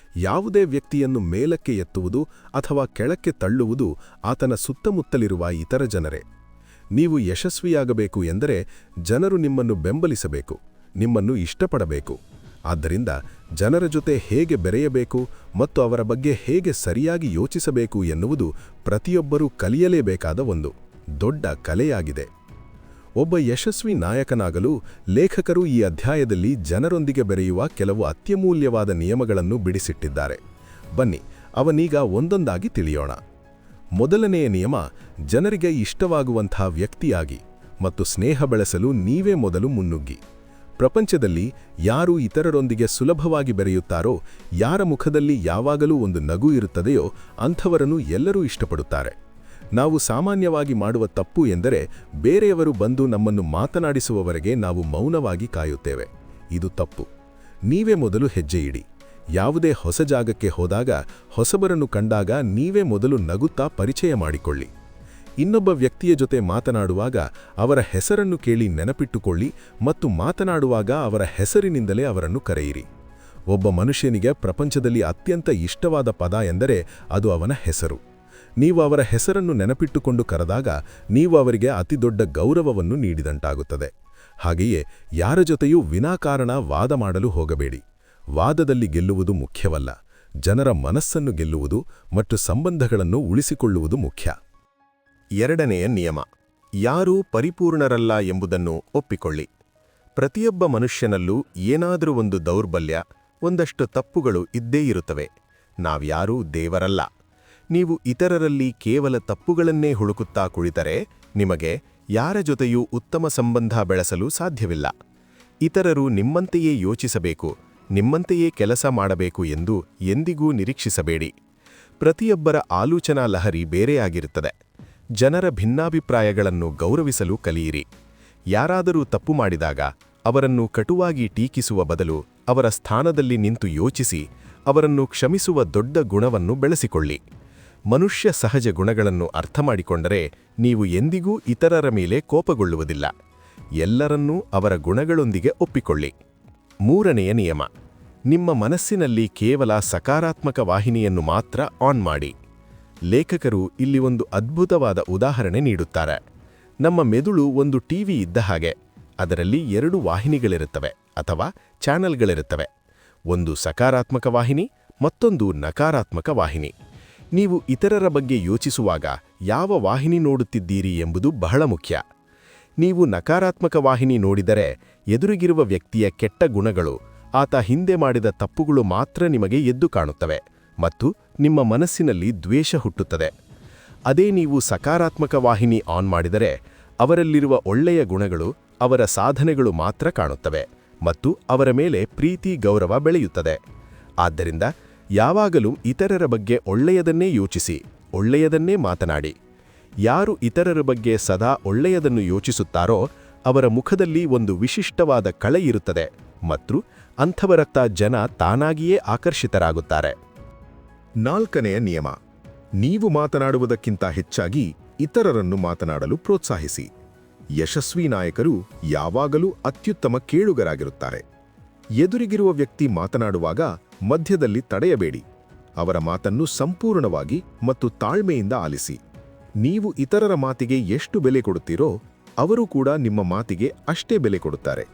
ಯಾವುದೇ ವ್ಯಕ್ತಿಯನ್ನು ಮೇಲಕ್ಕೆ ಎತ್ತುವುದು ಅಥವಾ ಕೆಳಕ್ಕೆ ತಳ್ಳುವುದು ಆತನ ಸುತ್ತಮುತ್ತಲಿರುವ ಇತರ ಜನರೇ. ನೀವು ಯಶಸ್ವಿಯಾಗಬೇಕು ಎಂದರೆ ಜನರು ನಿಮ್ಮನ್ನು ಬೆಂಬಲಿಸಬೇಕು, ನಿಮ್ಮನ್ನು ಇಷ್ಟಪಡಬೇಕು. ಆದ್ದರಿಂದ ಜನರ ಜೊತೆ ಹೇಗೆ ಬೆರೆಯಬೇಕು ಮತ್ತು ಅವರ ಬಗ್ಗೆ ಹೇಗೆ ಸರಿಯಾಗಿ ಯೋಚಿಸಬೇಕು ಎನ್ನುವುದು ಪ್ರತಿಯೊಬ್ಬರೂ ಕಲಿಯಲೇಬೇಕಾದ ಒಂದು ದೊಡ್ಡ ಕಲೆಯಾಗಿದೆ. ಒಬ್ಬ ಯಶಸ್ವಿ ನಾಯಕನಾಗಲು ಲೇಖಕರು ಈ ಅಧ್ಯಾಯದಲ್ಲಿ ಜನರೊಂದಿಗೆ ಬೆರೆಯುವ ಕೆಲವು ಅತ್ಯಮೂಲ್ಯವಾದ ನಿಯಮಗಳನ್ನು ಬಿಡಿಸಿಟ್ಟಿದ್ದಾರೆ. ಬನ್ನಿ, ಅವನೀಗ ಒಂದೊಂದಾಗಿ ತಿಳಿಯೋಣ. ಮೊದಲನೆಯ ನಿಯಮ, ಜನರಿಗೆ ಇಷ್ಟವಾಗುವಂಥ ವ್ಯಕ್ತಿಯಾಗಿ ಮತ್ತು ಸ್ನೇಹ ಬೆಳೆಸಲು ನೀವೇ ಮೊದಲು ಮುನ್ನುಗ್ಗಿ. ಪ್ರಪಂಚದಲ್ಲಿ ಯಾರು ಇತರರೊಂದಿಗೆ ಸುಲಭವಾಗಿ ಬೆರೆಯುತ್ತಾರೋ, ಯಾರ ಮುಖದಲ್ಲಿ ಯಾವಾಗಲೂ ಒಂದು ನಗು ಇರುತ್ತದೆಯೋ ಅಂಥವರನ್ನು ಎಲ್ಲರೂ ಇಷ್ಟಪಡುತ್ತಾರೆ. ನಾವು ಸಾಮಾನ್ಯವಾಗಿ ಮಾಡುವ ತಪ್ಪು ಎಂದರೆ ಬೇರೆಯವರು ಬಂದು ನಮ್ಮನ್ನು ಮಾತನಾಡಿಸುವವರೆಗೆ ನಾವು ಮೌನವಾಗಿ ಕಾಯುತ್ತೇವೆ. ಇದು ತಪ್ಪು. ನೀವೇ ಮೊದಲು ಹೆಜ್ಜೆ ಇಡಿ. ಯಾವುದೇ ಹೊಸ ಜಾಗಕ್ಕೆ ಹೋದಾಗ, ಹೊಸಬರನ್ನು ಕಂಡಾಗ ನೀವೇ ಮೊದಲು ನಗುತ್ತಾ ಪರಿಚಯ ಮಾಡಿಕೊಳ್ಳಿ. ಇನ್ನೊಬ್ಬ ವ್ಯಕ್ತಿಯ ಜೊತೆ ಮಾತನಾಡುವಾಗ ಅವರ ಹೆಸರನ್ನು ಕೇಳಿ ನೆನಪಿಟ್ಟುಕೊಳ್ಳಿ ಮತ್ತು ಮಾತನಾಡುವಾಗ ಅವರ ಹೆಸರಿನಿಂದಲೇ ಅವರನ್ನು ಕರೆಯಿರಿ. ಒಬ್ಬ ಮನುಷ್ಯನಿಗೆ ಪ್ರಪಂಚದಲ್ಲಿ ಅತ್ಯಂತ ಇಷ್ಟವಾದ ಪದ ಎಂದರೆ ಅದು ಅವನ ಹೆಸರು. ನೀವು ಅವರ ಹೆಸರನ್ನು ನೆನಪಿಟ್ಟುಕೊಂಡು ಕರೆದಾಗ ನೀವು ಅವರಿಗೆ ಅತಿದೊಡ್ಡ ಗೌರವವನ್ನು ನೀಡಿದಂತಾಗುತ್ತದೆ. ಹಾಗೆಯೇ ಯಾರ ಜೊತೆಯೂ ವಿನಾಕಾರಣ ವಾದ ಮಾಡಲು ಹೋಗಬೇಡಿ. ವಾದದಲ್ಲಿ ಗೆಲ್ಲುವುದು ಮುಖ್ಯವಲ್ಲ, ಜನರ ಮನಸ್ಸನ್ನು ಗೆಲ್ಲುವುದು ಮತ್ತು ಸಂಬಂಧಗಳನ್ನು ಉಳಿಸಿಕೊಳ್ಳುವುದು ಮುಖ್ಯ. ಎರಡನೆಯ ನಿಯಮ, ಯಾರೂ ಪರಿಪೂರ್ಣರಲ್ಲ ಎಂಬುದನ್ನು ಒಪ್ಪಿಕೊಳ್ಳಿ. ಪ್ರತಿಯೊಬ್ಬ ಮನುಷ್ಯನಲ್ಲೂ ಏನಾದರೂ ಒಂದು ದೌರ್ಬಲ್ಯ, ಒಂದಷ್ಟು ತಪ್ಪುಗಳು ಇದ್ದೇ ಇರುತ್ತವೆ. ನಾವ್ಯಾರೂ ದೇವರಲ್ಲ. ನೀವು ಇತರರಲ್ಲಿ ಕೇವಲ ತಪ್ಪುಗಳನ್ನೇ ಹುಡುಕುತ್ತಾ ಕುಳಿತರೆ ನಿಮಗೆ ಯಾರ ಜೊತೆಯೂ ಉತ್ತಮ ಸಂಬಂಧ ಬೆಳೆಸಲು ಸಾಧ್ಯವಿಲ್ಲ. ಇತರರು ನಿಮ್ಮಂತೆಯೇ ಯೋಚಿಸಬೇಕು, ನಿಮ್ಮಂತೆಯೇ ಕೆಲಸ ಮಾಡಬೇಕು ಎಂದು ಎಂದಿಗೂ ನಿರೀಕ್ಷಿಸಬೇಡಿ. ಪ್ರತಿಯೊಬ್ಬರ ಆಲೋಚನಾ ಲಹರಿ ಬೇರೆಯಾಗಿರುತ್ತದೆ. ಜನರ ಭಿನ್ನಾಭಿಪ್ರಾಯಗಳನ್ನು ಗೌರವಿಸಲು ಕಲಿಯಿರಿ. ಯಾರಾದರೂ ತಪ್ಪು ಮಾಡಿದಾಗ ಅವರನ್ನು ಕಟುವಾಗಿ ಟೀಕಿಸುವ ಬದಲು ಅವರ ಸ್ಥಾನದಲ್ಲಿ ನಿಂತು ಯೋಚಿಸಿ ಅವರನ್ನು ಕ್ಷಮಿಸುವ ದೊಡ್ಡ ಗುಣವನ್ನು ಬೆಳೆಸಿಕೊಳ್ಳಿ. ಮನುಷ್ಯ ಸಹಜ ಗುಣಗಳನ್ನು ಅರ್ಥಮಾಡಿಕೊಂಡರೆ ನೀವು ಎಂದಿಗೂ ಇತರರ ಮೇಲೆ ಕೋಪಗೊಳ್ಳುವುದಿಲ್ಲ. ಎಲ್ಲರನ್ನೂ ಅವರ ಗುಣಗಳೊಂದಿಗೆ ಒಪ್ಪಿಕೊಳ್ಳಿ. 3ನೆಯ ನಿಯಮ: ನಿಮ್ಮ ಮನಸ್ಸಿನಲ್ಲಿ ಕೇವಲ ಸಕಾರಾತ್ಮಕ ವಾಹಿನಿಯನ್ನು ಮಾತ್ರ ಆನ್ ಮಾಡಿ. ಲೇಖಕರು ಇಲ್ಲಿ ಒಂದು ಅದ್ಭುತವಾದ ಉದಾಹರಣೆ ನೀಡುತ್ತಾರೆ. ನಮ್ಮ ಮೆದುಳು ಒಂದು ಟಿವಿ ಇದ್ದ ಹಾಗೆ. ಅದರಲ್ಲಿ 2 ವಾಹಿನಿಗಳಿರುತ್ತವೆ ಅಥವಾ ಚಾನೆಲ್ಗಳಿರುತ್ತವೆ. ಒಂದು ಸಕಾರಾತ್ಮಕ ವಾಹಿನಿ, ಮತ್ತೊಂದು ನಕಾರಾತ್ಮಕ ವಾಹಿನಿ. ನೀವು ಇತರರ ಬಗ್ಗೆ ಯೋಚಿಸುವಾಗ ಯಾವ ವಾಹಿನಿ ನೋಡುತ್ತಿದ್ದೀರಿ ಎಂಬುದು ಬಹಳ ಮುಖ್ಯ. ನೀವು ನಕಾರಾತ್ಮಕ ವಾಹಿನಿ ನೋಡಿದರೆ ಎದುರಿಗಿರುವ ವ್ಯಕ್ತಿಯ ಕೆಟ್ಟ ಗುಣಗಳು, ಆತ ಹಿಂದೆ ಮಾಡಿದ ತಪ್ಪುಗಳು ಮಾತ್ರ ನಿಮಗೆ ಎದ್ದು ಕಾಣುತ್ತವೆ ಮತ್ತು ನಿಮ್ಮ ಮನಸ್ಸಿನಲ್ಲಿ ದ್ವೇಷ ಹುಟ್ಟುತ್ತದೆ. ಅದೇ ನೀವು ಸಕಾರಾತ್ಮಕ ವಾಹಿನಿ ಆನ್ ಮಾಡಿದರೆ ಅವರಲ್ಲಿರುವ ಒಳ್ಳೆಯ ಗುಣಗಳು, ಅವರ ಸಾಧನೆಗಳು ಮಾತ್ರ ಕಾಣುತ್ತವೆ ಮತ್ತು ಅವರ ಮೇಲೆ ಪ್ರೀತಿ ಗೌರವ ಬೆಳೆಯುತ್ತದೆ. ಆದ್ದರಿಂದ ಯಾವಾಗಲೂ ಇತರರ ಬಗ್ಗೆ ಒಳ್ಳೆಯದನ್ನೇ ಯೋಚಿಸಿ, ಒಳ್ಳೆಯದನ್ನೇ ಮಾತನಾಡಿ. ಯಾರು ಇತರರ ಬಗ್ಗೆ ಸದಾ ಒಳ್ಳೆಯದನ್ನು ಯೋಚಿಸುತ್ತಾರೋ ಅವರ ಮುಖದಲ್ಲಿ ಒಂದು ವಿಶಿಷ್ಟವಾದ ಕಳೆ ಇರುತ್ತದೆ ಮತ್ತು ಅಂಥವರತ್ತ ಜನ ತಾನಾಗಿಯೇ ಆಕರ್ಷಿತರಾಗುತ್ತಾರೆ. 4ನೆಯ ನಿಯಮ: ನೀವು ಮಾತನಾಡುವುದಕ್ಕಿಂತ ಹೆಚ್ಚಾಗಿ ಇತರರನ್ನು ಮಾತನಾಡಲು ಪ್ರೋತ್ಸಾಹಿಸಿ. ಯಶಸ್ವಿ ನಾಯಕರು ಯಾವಾಗಲೂ ಅತ್ಯುತ್ತಮ ಕೇಳುಗರಾಗಿರುತ್ತಾರೆ. ಎದುರಿಗಿರುವ ವ್ಯಕ್ತಿ ಮಾತನಾಡುವಾಗ ಮಧ್ಯದಲ್ಲಿ ತಡೆಯಬೇಡಿ. ಅವರ ಮಾತನ್ನು ಸಂಪೂರ್ಣವಾಗಿ ಮತ್ತು ತಾಳ್ಮೆಯಿಂದ ಆಲಿಸಿ. ನೀವು ಇತರರ ಮಾತಿಗೆ ಎಷ್ಟು ಬೆಲೆ ಕೊಡುತ್ತೀರೋ ಅವರು ಕೂಡ ನಿಮ್ಮ ಮಾತಿಗೆ ಅಷ್ಟೇ ಬೆಲೆ ಕೊಡುತ್ತಾರೆ.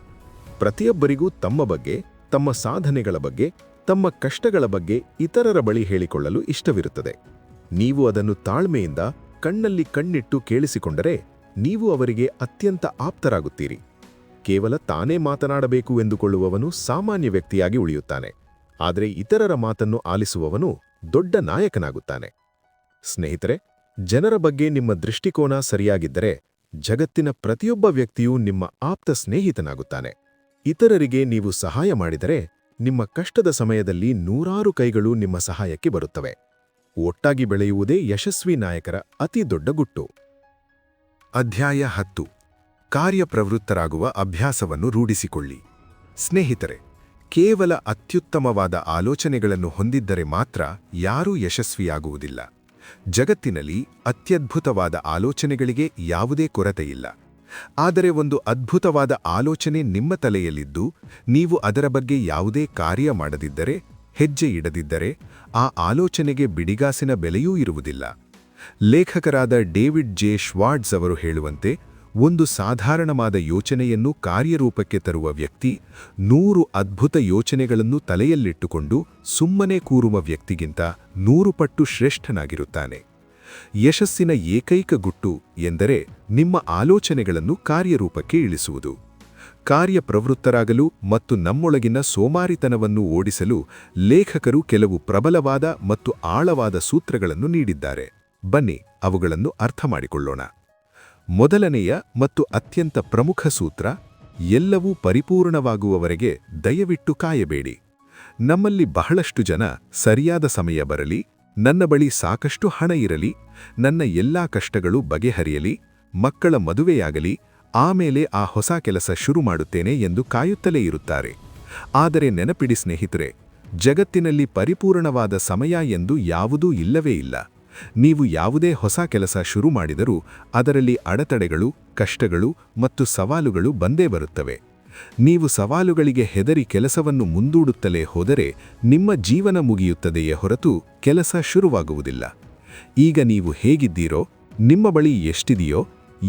ಪ್ರತಿಯೊಬ್ಬರಿಗೂ ತಮ್ಮ ಬಗ್ಗೆ, ತಮ್ಮ ಸಾಧನೆಗಳ ಬಗ್ಗೆ, ತಮ್ಮ ಕಷ್ಟಗಳ ಬಗ್ಗೆ ಇತರರ ಬಳಿ ಹೇಳಿಕೊಳ್ಳಲು ಇಷ್ಟವಿರುತ್ತದೆ. ನೀವು ಅದನ್ನು ತಾಳ್ಮೆಯಿಂದ ಕಣ್ಣಲ್ಲಿ ಕಣ್ಣಿಟ್ಟು ಕೇಳಿಸಿಕೊಂಡರೆ ನೀವು ಅವರಿಗೆ ಅತ್ಯಂತ ಆಪ್ತರಾಗುತ್ತೀರಿ. ಕೇವಲ ತಾನೇ ಮಾತನಾಡಬೇಕು ಎಂದುಕೊಳ್ಳುವವನು ಸಾಮಾನ್ಯ ವ್ಯಕ್ತಿಯಾಗಿ ಉಳಿಯುತ್ತಾನೆ. ಆದರೆ ಇತರರ ಮಾತನ್ನು ಆಲಿಸುವವನು ದೊಡ್ಡ ನಾಯಕನಾಗುತ್ತಾನೆ. ಸ್ನೇಹಿತರೆ, ಜನರ ಬಗ್ಗೆ ನಿಮ್ಮ ದೃಷ್ಟಿಕೋನ ಸರಿಯಾಗಿದ್ದರೆ ಜಗತ್ತಿನ ಪ್ರತಿಯೊಬ್ಬ ವ್ಯಕ್ತಿಯೂ ನಿಮ್ಮ ಆಪ್ತ ಸ್ನೇಹಿತನಾಗುತ್ತಾನೆ. ಇತರರಿಗೆ ನೀವು ಸಹಾಯ ಮಾಡಿದರೆ ನಿಮ್ಮ ಕಷ್ಟದ ಸಮಯದಲ್ಲಿ 100 ಕೈಗಳು ನಿಮ್ಮ ಸಹಾಯಕ್ಕೆ ಬರುತ್ತವೆ. ಒಟ್ಟಾಗಿ ಬೆಳೆಯುವುದೇ ಯಶಸ್ವಿ ನಾಯಕರ ಅತಿ ದೊಡ್ಡ ಗುಟ್ಟು. ಅಧ್ಯಾಯ 10: ಕಾರ್ಯಪ್ರವೃತ್ತರಾಗುವ ಅಭ್ಯಾಸವನ್ನು ರೂಢಿಸಿಕೊಳ್ಳಿ. ಸ್ನೇಹಿತರೆ, ಕೇವಲ ಅತ್ಯುತ್ತಮವಾದ ಆಲೋಚನೆಗಳನ್ನು ಹೊಂದಿದ್ದರೆ ಮಾತ್ರ ಯಾರೂ ಯಶಸ್ವಿಯಾಗುವುದಿಲ್ಲ. ಜಗತ್ತಿನಲ್ಲಿ ಅತ್ಯದ್ಭುತವಾದ ಆಲೋಚನೆಗಳಿಗೆ ಯಾವುದೇ ಕೊರತೆಯಿಲ್ಲ. ಆದರೆ ಒಂದು ಅದ್ಭುತವಾದ ಆಲೋಚನೆ ನಿಮ್ಮ ತಲೆಯಲ್ಲಿದ್ದು ನೀವು ಅದರ ಬಗ್ಗೆ ಯಾವುದೇ ಕಾರ್ಯ ಮಾಡದಿದ್ದರೆ, ಹೆಜ್ಜೆ ಇಡದಿದ್ದರೆ ಆ ಆಲೋಚನೆಗೆ ಬಿಡಿಗಾಸಿನ ಬೆಲೆಯೂ ಇರುವುದಿಲ್ಲ. ಲೇಖಕರಾದ ಡೇವಿಡ್ ಜೆ ಶ್ವಾರ್ಟ್ಜ್ ಅವರು ಹೇಳುವಂತೆ, ಒಂದು ಸಾಧಾರಣವಾದ ಯೋಚನೆಯನ್ನು ಕಾರ್ಯರೂಪಕ್ಕೆ ತರುವ ವ್ಯಕ್ತಿ 100 ಅದ್ಭುತ ಯೋಚನೆಗಳನ್ನು ತಲೆಯಲ್ಲಿಟ್ಟುಕೊಂಡು ಸುಮ್ಮನೆ ಕೂರುವ ವ್ಯಕ್ತಿಗಿಂತ 100 ಪಟ್ಟು ಶ್ರೇಷ್ಠನಾಗಿರುತ್ತಾನೆ. ಯಶಸ್ಸಿನ ಏಕೈಕ ಗುಟ್ಟು ಎಂದರೆ ನಿಮ್ಮ ಆಲೋಚನೆಗಳನ್ನು ಕಾರ್ಯರೂಪಕ್ಕೆ ಇಳಿಸುವುದು. ಕಾರ್ಯಪ್ರವೃತ್ತರಾಗಲು ಮತ್ತು ನಮ್ಮೊಳಗಿನ ಸೋಮಾರಿತನವನ್ನು ಓಡಿಸಲು ಲೇಖಕರು ಕೆಲವು ಪ್ರಬಲವಾದ ಮತ್ತು ಆಳವಾದ ಸೂತ್ರಗಳನ್ನು ನೀಡಿದ್ದಾರೆ. ಬನ್ನಿ ಅವುಗಳನ್ನು ಅರ್ಥಮಾಡಿಕೊಳ್ಳೋಣ. ಮೊದಲನೆಯ ಮತ್ತು ಅತ್ಯಂತ ಪ್ರಮುಖ ಸೂತ್ರ: ಎಲ್ಲವೂ ಪರಿಪೂರ್ಣವಾಗುವವರೆಗೆ ದಯವಿಟ್ಟು ಕಾಯಬೇಡಿ. ನಮ್ಮಲ್ಲಿ ಬಹಳಷ್ಟು ಜನ ಸರಿಯಾದ ಸಮಯ ಬರಲಿ, ನನ್ನ ಬಳಿ ಸಾಕಷ್ಟು ಹಣ ಇರಲಿ, ನನ್ನ ಎಲ್ಲಾ ಕಷ್ಟಗಳು ಬಗೆಹರಿಯಲಿ, ಮಕ್ಕಳ ಮದುವೆಯಾಗಲಿ, ಆಮೇಲೆ ಆ ಹೊಸ ಕೆಲಸ ಶುರು ಮಾಡುತ್ತೇನೆ ಎಂದು ಕಾಯುತ್ತಲೇ ಇರುತ್ತಾರೆ. ಆದರೆ ನೆನಪಿಡಿ ಸ್ನೇಹಿತರೆ, ಜಗತ್ತಿನಲ್ಲಿ ಪರಿಪೂರ್ಣವಾದ ಸಮಯ ಎಂದು ಯಾವುದೂ ಇಲ್ಲವೇ ಇಲ್ಲ. ನೀವು ಯಾವುದೇ ಹೊಸ ಕೆಲಸ ಶುರು ಮಾಡಿದರೂ ಅದರಲ್ಲಿ ಅಡೆತಡೆಗಳು, ಕಷ್ಟಗಳು ಮತ್ತು ಸವಾಲುಗಳು ಬಂದೇ ಬರುತ್ತವೆ. ನೀವು ಸವಾಲುಗಳಿಗೆ ಹೆದರಿ ಕೆಲಸವನ್ನು ಮುಂದೂಡುತ್ತಲೇ ಹೋದರೆ ನಿಮ್ಮ ಜೀವನ ಮುಗಿಯುತ್ತದೆಯೇ ಹೊರತು ಕೆಲಸ ಶುರುವಾಗುವುದಿಲ್ಲ. ಈಗ ನೀವು ಹೇಗಿದ್ದೀರೋ, ನಿಮ್ಮ ಬಳಿ ಎಷ್ಟಿದೆಯೋ,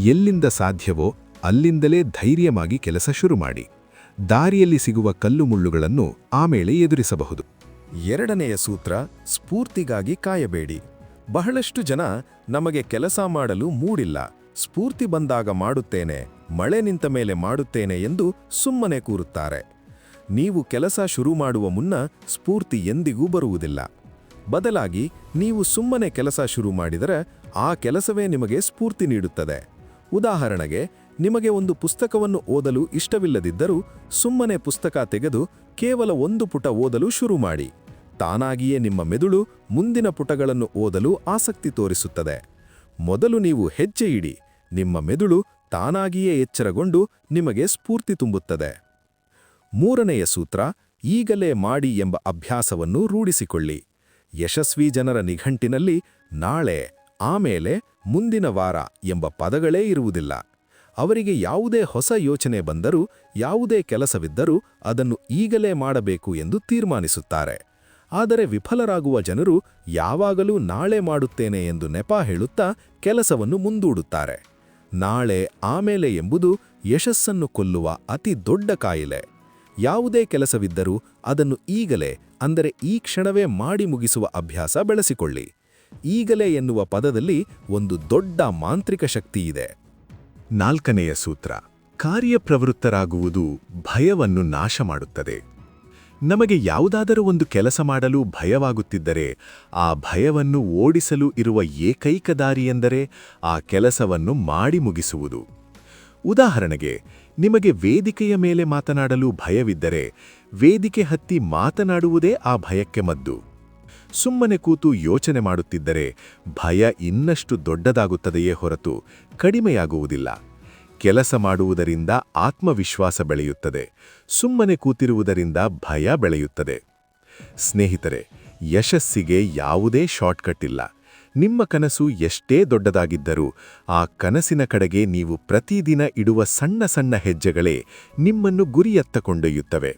ಎಲ್ಲಿಂದ ಸಾಧ್ಯವೋ ಅಲ್ಲಿಂದಲೇ ಧೈರ್ಯವಾಗಿ ಕೆಲಸ ಶುರು ಮಾಡಿ. ದಾರಿಯಲ್ಲಿ ಸಿಗುವ ಕಲ್ಲು ಮುಳ್ಳುಗಳನ್ನು ಆಮೇಲೆ ಎದುರಿಸಬಹುದು. 2ನೆಯ ಸೂತ್ರ: ಸ್ಫೂರ್ತಿಗಾಗಿ ಕಾಯಬೇಡಿ. ಬಹಳಷ್ಟು ಜನ ನಮಗೆ ಕೆಲಸ ಮಾಡಲು ಮೂಡಿಲ್ಲ, ಸ್ಫೂರ್ತಿ ಬಂದಾಗ ಮಾಡುತ್ತೇನೆ, ಮಳೆ ನಿಂತ ಮೇಲೆ ಮಾಡುತ್ತೇನೆ ಎಂದು ಸುಮ್ಮನೆ ಕೂರುತ್ತಾರೆ. ನೀವು ಕೆಲಸ ಶುರು ಮಾಡುವ ಮುನ್ನ ಸ್ಫೂರ್ತಿ ಎಂದಿಗೂ ಬರುವುದಿಲ್ಲ. ಬದಲಾಗಿ ನೀವು ಸುಮ್ಮನೆ ಕೆಲಸ ಶುರು ಮಾಡಿದರೆ ಆ ಕೆಲಸವೇ ನಿಮಗೆ ಸ್ಫೂರ್ತಿ ನೀಡುತ್ತದೆ. ಉದಾಹರಣೆಗೆ, ನಿಮಗೆ ಒಂದು ಪುಸ್ತಕವನ್ನು ಓದಲು ಇಷ್ಟವಿಲ್ಲದಿದ್ದರೂ ಸುಮ್ಮನೆ ಪುಸ್ತಕ ತೆಗೆದು ಕೇವಲ 1 ಪುಟ ಓದಲು ಶುರು ಮಾಡಿ. ತಾನಾಗಿಯೇ ನಿಮ್ಮ ಮೆದುಳು ಮುಂದಿನ ಪುಟಗಳನ್ನು ಓದಲು ಆಸಕ್ತಿ ತೋರಿಸುತ್ತದೆ. ಮೊದಲು ನೀವು ಹೆಜ್ಜೆ ಇಡಿ, ನಿಮ್ಮ ಮೆದುಳು ತಾನಾಗಿಯೇ ಎಚ್ಚರಗೊಂಡು ನಿಮಗೆ ಸ್ಫೂರ್ತಿ ತುಂಬುತ್ತದೆ. 3ನೆಯ ಸೂತ್ರ: ಈಗಲೇ ಮಾಡಿ ಎಂಬ ಅಭ್ಯಾಸವನ್ನು ರೂಢಿಸಿಕೊಳ್ಳಿ. ಯಶಸ್ವಿ ಜನರ ನಿಘಂಟಿನಲ್ಲಿ ನಾಳೆ, ಆಮೇಲೆ, ಮುಂದಿನ ವಾರ ಎಂಬ ಪದಗಳೇ ಇರುವುದಿಲ್ಲ. ಅವರಿಗೆ ಯಾವುದೇ ಹೊಸ ಯೋಚನೆ ಬಂದರೂ, ಯಾವುದೇ ಕೆಲಸವಿದ್ದರೂ ಅದನ್ನು ಈಗಲೇ ಮಾಡಬೇಕು ಎಂದು ತೀರ್ಮಾನಿಸುತ್ತಾರೆ. ಆದರೆ ವಿಫಲರಾಗುವ ಜನರು ಯಾವಾಗಲೂ ನಾಳೆ ಮಾಡುತ್ತೇನೆ ಎಂದು ನೆಪ ಹೇಳುತ್ತಾ ಕೆಲಸವನ್ನು ಮುಂದೂಡುತ್ತಾರೆ. ನಾಳೆ, ಆಮೇಲೆ ಎಂಬುದು ಯಶಸ್ಸನ್ನು ಕೊಲ್ಲುವ ಅತಿ ದೊಡ್ಡ ಕಾಯಿಲೆ. ಯಾವುದೇ ಕೆಲಸವಿದ್ದರೂ ಅದನ್ನು ಈಗಲೇ, ಅಂದರೆ ಈ ಕ್ಷಣವೇ ಮಾಡಿ ಮುಗಿಸುವ ಅಭ್ಯಾಸ ಬೆಳೆಸಿಕೊಳ್ಳಿ. ಈಗಲೇ ಎನ್ನುವ ಪದದಲ್ಲಿ ಒಂದು ದೊಡ್ಡ ಮಾಂತ್ರಿಕ ಶಕ್ತಿಯಿದೆ. 4ನೆಯ ಸೂತ್ರ: ಕಾರ್ಯಪ್ರವೃತ್ತರಾಗುವುದು ಭಯವನ್ನು ನಾಶ ಮಾಡುತ್ತದೆ. ನಮಗೆ ಯಾವುದಾದರೂ ಒಂದು ಕೆಲಸ ಮಾಡಲು ಭಯವಾಗುತ್ತಿದ್ದರೆ, ಆ ಭಯವನ್ನು ಓಡಿಸಲು ಇರುವ ಏಕೈಕ ದಾರಿಯೆಂದರೆ ಆ ಕೆಲಸವನ್ನು ಮಾಡಿ ಮುಗಿಸುವುದು. ಉದಾಹರಣೆಗೆ, ನಿಮಗೆ ವೇದಿಕೆಯ ಮೇಲೆ ಮಾತನಾಡಲು ಭಯವಿದ್ದರೆ, ವೇದಿಕೆ ಹತ್ತಿ ಮಾತನಾಡುವುದೇ ಆ ಭಯಕ್ಕೆ ಮದ್ದು. ಸುಮ್ಮನೆ ಕೂತು ಯೋಚನೆ ಮಾಡುತ್ತಿದ್ದರೆ ಭಯ ಇನ್ನಷ್ಟು ದೊಡ್ಡದಾಗುತ್ತದೆಯೇ ಹೊರತು ಕಡಿಮೆಯಾಗುವುದಿಲ್ಲ. ಕೆಲಸ ಮಾಡುವುದರಿಂದ ಆತ್ಮವಿಶ್ವಾಸ ಬೆಳೆಯುತ್ತದೆ, ಸುಮ್ಮನೆ ಕೂತಿರುವುದರಿಂದ ಭಯ ಬೆಳೆಯುತ್ತದೆ. ಸ್ನೇಹಿತರೆ, ಯಶಸ್ಸಿಗೆ ಯಾವುದೇ ಶಾರ್ಟ್ಕಟ್ ಇಲ್ಲ. ನಿಮ್ಮ ಕನಸು ಎಷ್ಟೇ ದೊಡ್ಡದಾಗಿದ್ದರೂ ಆ ಕನಸಿನ ಕಡೆಗೆ ನೀವು ಪ್ರತಿದಿನ ಇಡುವ ಸಣ್ಣ ಸಣ್ಣ ಹೆಜ್ಜೆಗಳೇ ನಿಮ್ಮನ್ನು ಗುರಿಯತ್ತ ಕೊಂಡೊಯ್ಯುತ್ತವೆ.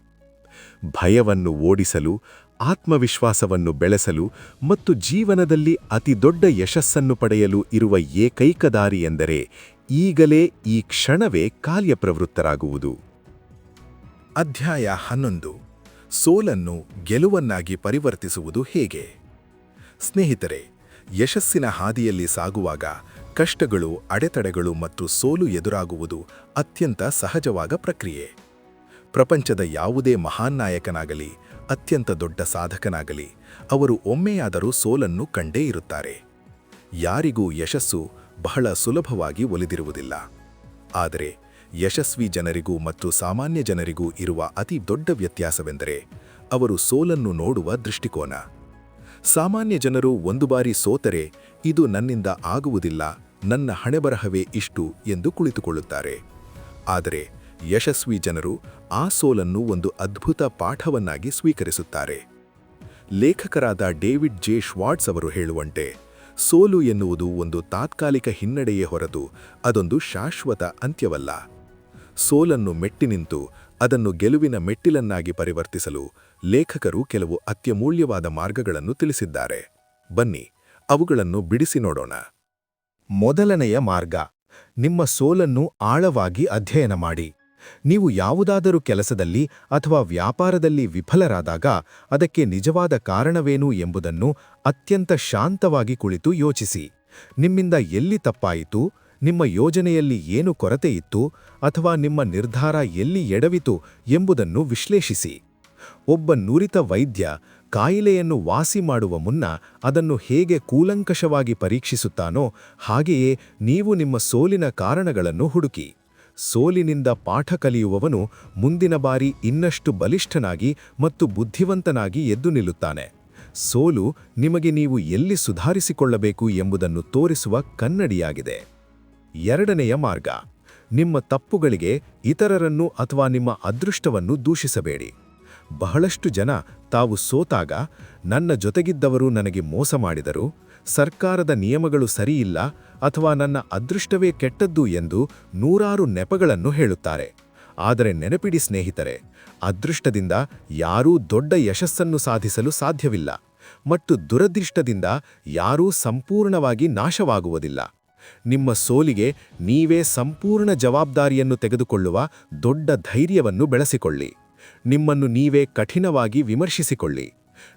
ಭಯವನ್ನು ಓಡಿಸಲು, ಆತ್ಮವಿಶ್ವಾಸವನ್ನು ಬೆಳೆಸಲು ಮತ್ತು ಜೀವನದಲ್ಲಿ ಅತಿದೊಡ್ಡ ಯಶಸ್ಸನ್ನು ಪಡೆಯಲು ಇರುವ ಏಕೈಕ ದಾರಿ ಎಂದರೆ ಈಗಲೇ, ಈ ಕ್ಷಣವೇ ಕಾರ್ಯಪ್ರವೃತ್ತರಾಗುವುದು. ಅಧ್ಯಾಯ 11: ಸೋಲನ್ನು ಗೆಲುವನ್ನಾಗಿ ಪರಿವರ್ತಿಸುವುದು ಹೇಗೆ? ಸ್ನೇಹಿತರೆ, ಯಶಸ್ಸಿನ ಹಾದಿಯಲ್ಲಿ ಸಾಗುವಾಗ ಕಷ್ಟಗಳು, ಅಡೆತಡೆಗಳು ಮತ್ತು ಸೋಲು ಎದುರಾಗುವುದು ಅತ್ಯಂತ ಸಹಜವಾದ ಪ್ರಕ್ರಿಯೆ. ಪ್ರಪಂಚದ ಯಾವುದೇ ಮಹಾನ್ ನಾಯಕನಾಗಲಿ, ಅತ್ಯಂತ ದೊಡ್ಡ ಸಾಧಕನಾಗಲಿ, ಅವರು ಒಮ್ಮೆಯಾದರೂ ಸೋಲನ್ನು ಕಂಡೇ ಇರುತ್ತಾರೆ. ಯಾರಿಗೂ ಯಶಸ್ಸು ಬಹಳ ಸುಲಭವಾಗಿ ಒಲಿದಿರುವುದಿಲ್ಲ. ಆದರೆ ಯಶಸ್ವಿ ಜನರಿಗೂ ಮತ್ತು ಸಾಮಾನ್ಯ ಜನರಿಗೂ ಇರುವ ಅತಿ ದೊಡ್ಡ ವ್ಯತ್ಯಾಸವೆಂದರೆ ಅವರು ಸೋಲನ್ನು ನೋಡುವ ದೃಷ್ಟಿಕೋನ. ಸಾಮಾನ್ಯ ಜನರು ಒಂದು ಬಾರಿ ಸೋತರೆ, ಇದು ನನ್ನಿಂದ ಆಗುವುದಿಲ್ಲ, ನನ್ನ ಹಣೆಬರಹವೇ ಇಷ್ಟು ಎಂದು ಕುಳಿತುಕೊಳ್ಳುತ್ತಾರೆ. ಆದರೆ ಯಶಸ್ವಿ ಜನರು ಆ ಸೋಲನ್ನು ಒಂದು ಅದ್ಭುತ ಪಾಠವನ್ನಾಗಿ ಸ್ವೀಕರಿಸುತ್ತಾರೆ. ಲೇಖಕರಾದ ಡೇವಿಡ್ ಜೆ ಶ್ವಾರ್ಟ್ಸ್ ಅವರು ಹೇಳುವಂತೆ, ಸೋಲು ಎನ್ನುವುದು ಒಂದು ತಾತ್ಕಾಲಿಕ ಹಿನ್ನಡೆಯೇ ಹೊರತು ಅದೊಂದು ಶಾಶ್ವತ ಅಂತ್ಯವಲ್ಲ. ಸೋಲನ್ನು ಮೆಟ್ಟಿ ನಿಂತು ಅದನ್ನು ಗೆಲುವಿನ ಮೆಟ್ಟಿಲನ್ನಾಗಿ ಪರಿವರ್ತಿಸಲು ಲೇಖಕರು ಕೆಲವು ಅತ್ಯಮೂಲ್ಯವಾದ ಮಾರ್ಗಗಳನ್ನು ತಿಳಿಸಿದ್ದಾರೆ. ಬನ್ನಿ, ಅವುಗಳನ್ನು ಬಿಡಿಸಿ ನೋಡೋಣ. ಮೊದಲನೆಯ ಮಾರ್ಗ: ನಿಮ್ಮ ಸೋಲನ್ನು ಆಳವಾಗಿ ಅಧ್ಯಯನ ಮಾಡಿ. ನೀವು ಯಾವುದಾದರೂ ಕೆಲಸದಲ್ಲಿ ಅಥವಾ ವ್ಯಾಪಾರದಲ್ಲಿ ವಿಫಲರಾದಾಗ ಅದಕ್ಕೆ ನಿಜವಾದ ಕಾರಣವೇನು ಎಂಬುದನ್ನು ಅತ್ಯಂತ ಶಾಂತವಾಗಿ ಕುಳಿತು ಯೋಚಿಸಿ. ನಿಮ್ಮಿಂದ ಎಲ್ಲಿ ತಪ್ಪಾಯಿತು, ನಿಮ್ಮ ಯೋಜನೆಯಲ್ಲಿ ಏನು ಕೊರತೆಯಿತ್ತು, ಅಥವಾ ನಿಮ್ಮ ನಿರ್ಧಾರ ಎಲ್ಲಿ ಎಡವಿತು ಎಂಬುದನ್ನು ವಿಶ್ಲೇಷಿಸಿ. ಒಬ್ಬ ನುರಿತ ವೈದ್ಯ ಕಾಯಿಲೆಯನ್ನು ವಾಸಿ ಮಾಡುವ ಮುನ್ನ ಅದನ್ನು ಹೇಗೆ ಕೂಲಂಕಷವಾಗಿ ಪರೀಕ್ಷಿಸುತ್ತಾನೋ, ಹಾಗೆಯೇ ನೀವು ನಿಮ್ಮ ಸೋಲಿನ ಕಾರಣಗಳನ್ನು ಹುಡುಕಿ. ಸೋಲಿನಿಂದ ಪಾಠ ಕಲಿಯುವವನು ಮುಂದಿನ ಬಾರಿ ಇನ್ನಷ್ಟು ಬಲಿಷ್ಠನಾಗಿ ಮತ್ತು ಬುದ್ಧಿವಂತನಾಗಿ ಎದ್ದು ನಿಲ್ಲುತ್ತಾನೆ. ಸೋಲು ನಿಮಗೆ ನೀವು ಎಲ್ಲಿ ಸುಧಾರಿಸಿಕೊಳ್ಳಬೇಕು ಎಂಬುದನ್ನು ತೋರಿಸುವ ಕನ್ನಡಿಯಾಗಿದೆ. ಎರಡನೆಯ ಮಾರ್ಗ: ನಿಮ್ಮ ತಪ್ಪುಗಳಿಗೆ ಇತರರನ್ನು ಅಥವಾ ನಿಮ್ಮ ಅದೃಷ್ಟವನ್ನು ದೂಷಿಸಬೇಡಿ. ಬಹಳಷ್ಟು ಜನ ತಾವು ಸೋತಾಗ, ನನ್ನ ಜೊತೆಗಿದ್ದವರು ನನಗೆ ಮೋಸ ಮಾಡಿದರು, ಸರ್ಕಾರದ ನಿಯಮಗಳು ಸರಿಯಿಲ್ಲ, ಅಥವಾ ನನ್ನ ಅದೃಷ್ಟವೇ ಕೆಟ್ಟದ್ದು ಎಂದು ನೂರಾರು ನೆಪಗಳನ್ನು ಹೇಳುತ್ತಾರೆ. ಆದರೆ ನೆನಪಿಡಿ ಸ್ನೇಹಿತರೆ, ಅದೃಷ್ಟದಿಂದ ಯಾರೂ ದೊಡ್ಡ ಯಶಸ್ಸನ್ನು ಸಾಧಿಸಲು ಸಾಧ್ಯವಿಲ್ಲ, ಮತ್ತು ದುರದೃಷ್ಟದಿಂದ ಯಾರೂ ಸಂಪೂರ್ಣವಾಗಿ ನಾಶವಾಗುವುದಿಲ್ಲ. ನಿಮ್ಮ ಸೋಲಿಗೆ ನೀವೇ ಸಂಪೂರ್ಣ ಜವಾಬ್ದಾರಿಯನ್ನು ತೆಗೆದುಕೊಳ್ಳುವ ದೊಡ್ಡ ಧೈರ್ಯವನ್ನು ಬೆಳೆಸಿಕೊಳ್ಳಿ. ನಿಮ್ಮನ್ನು ನೀವೇ ಕಠಿಣವಾಗಿ ವಿಮರ್ಶಿಸಿಕೊಳ್ಳಿ.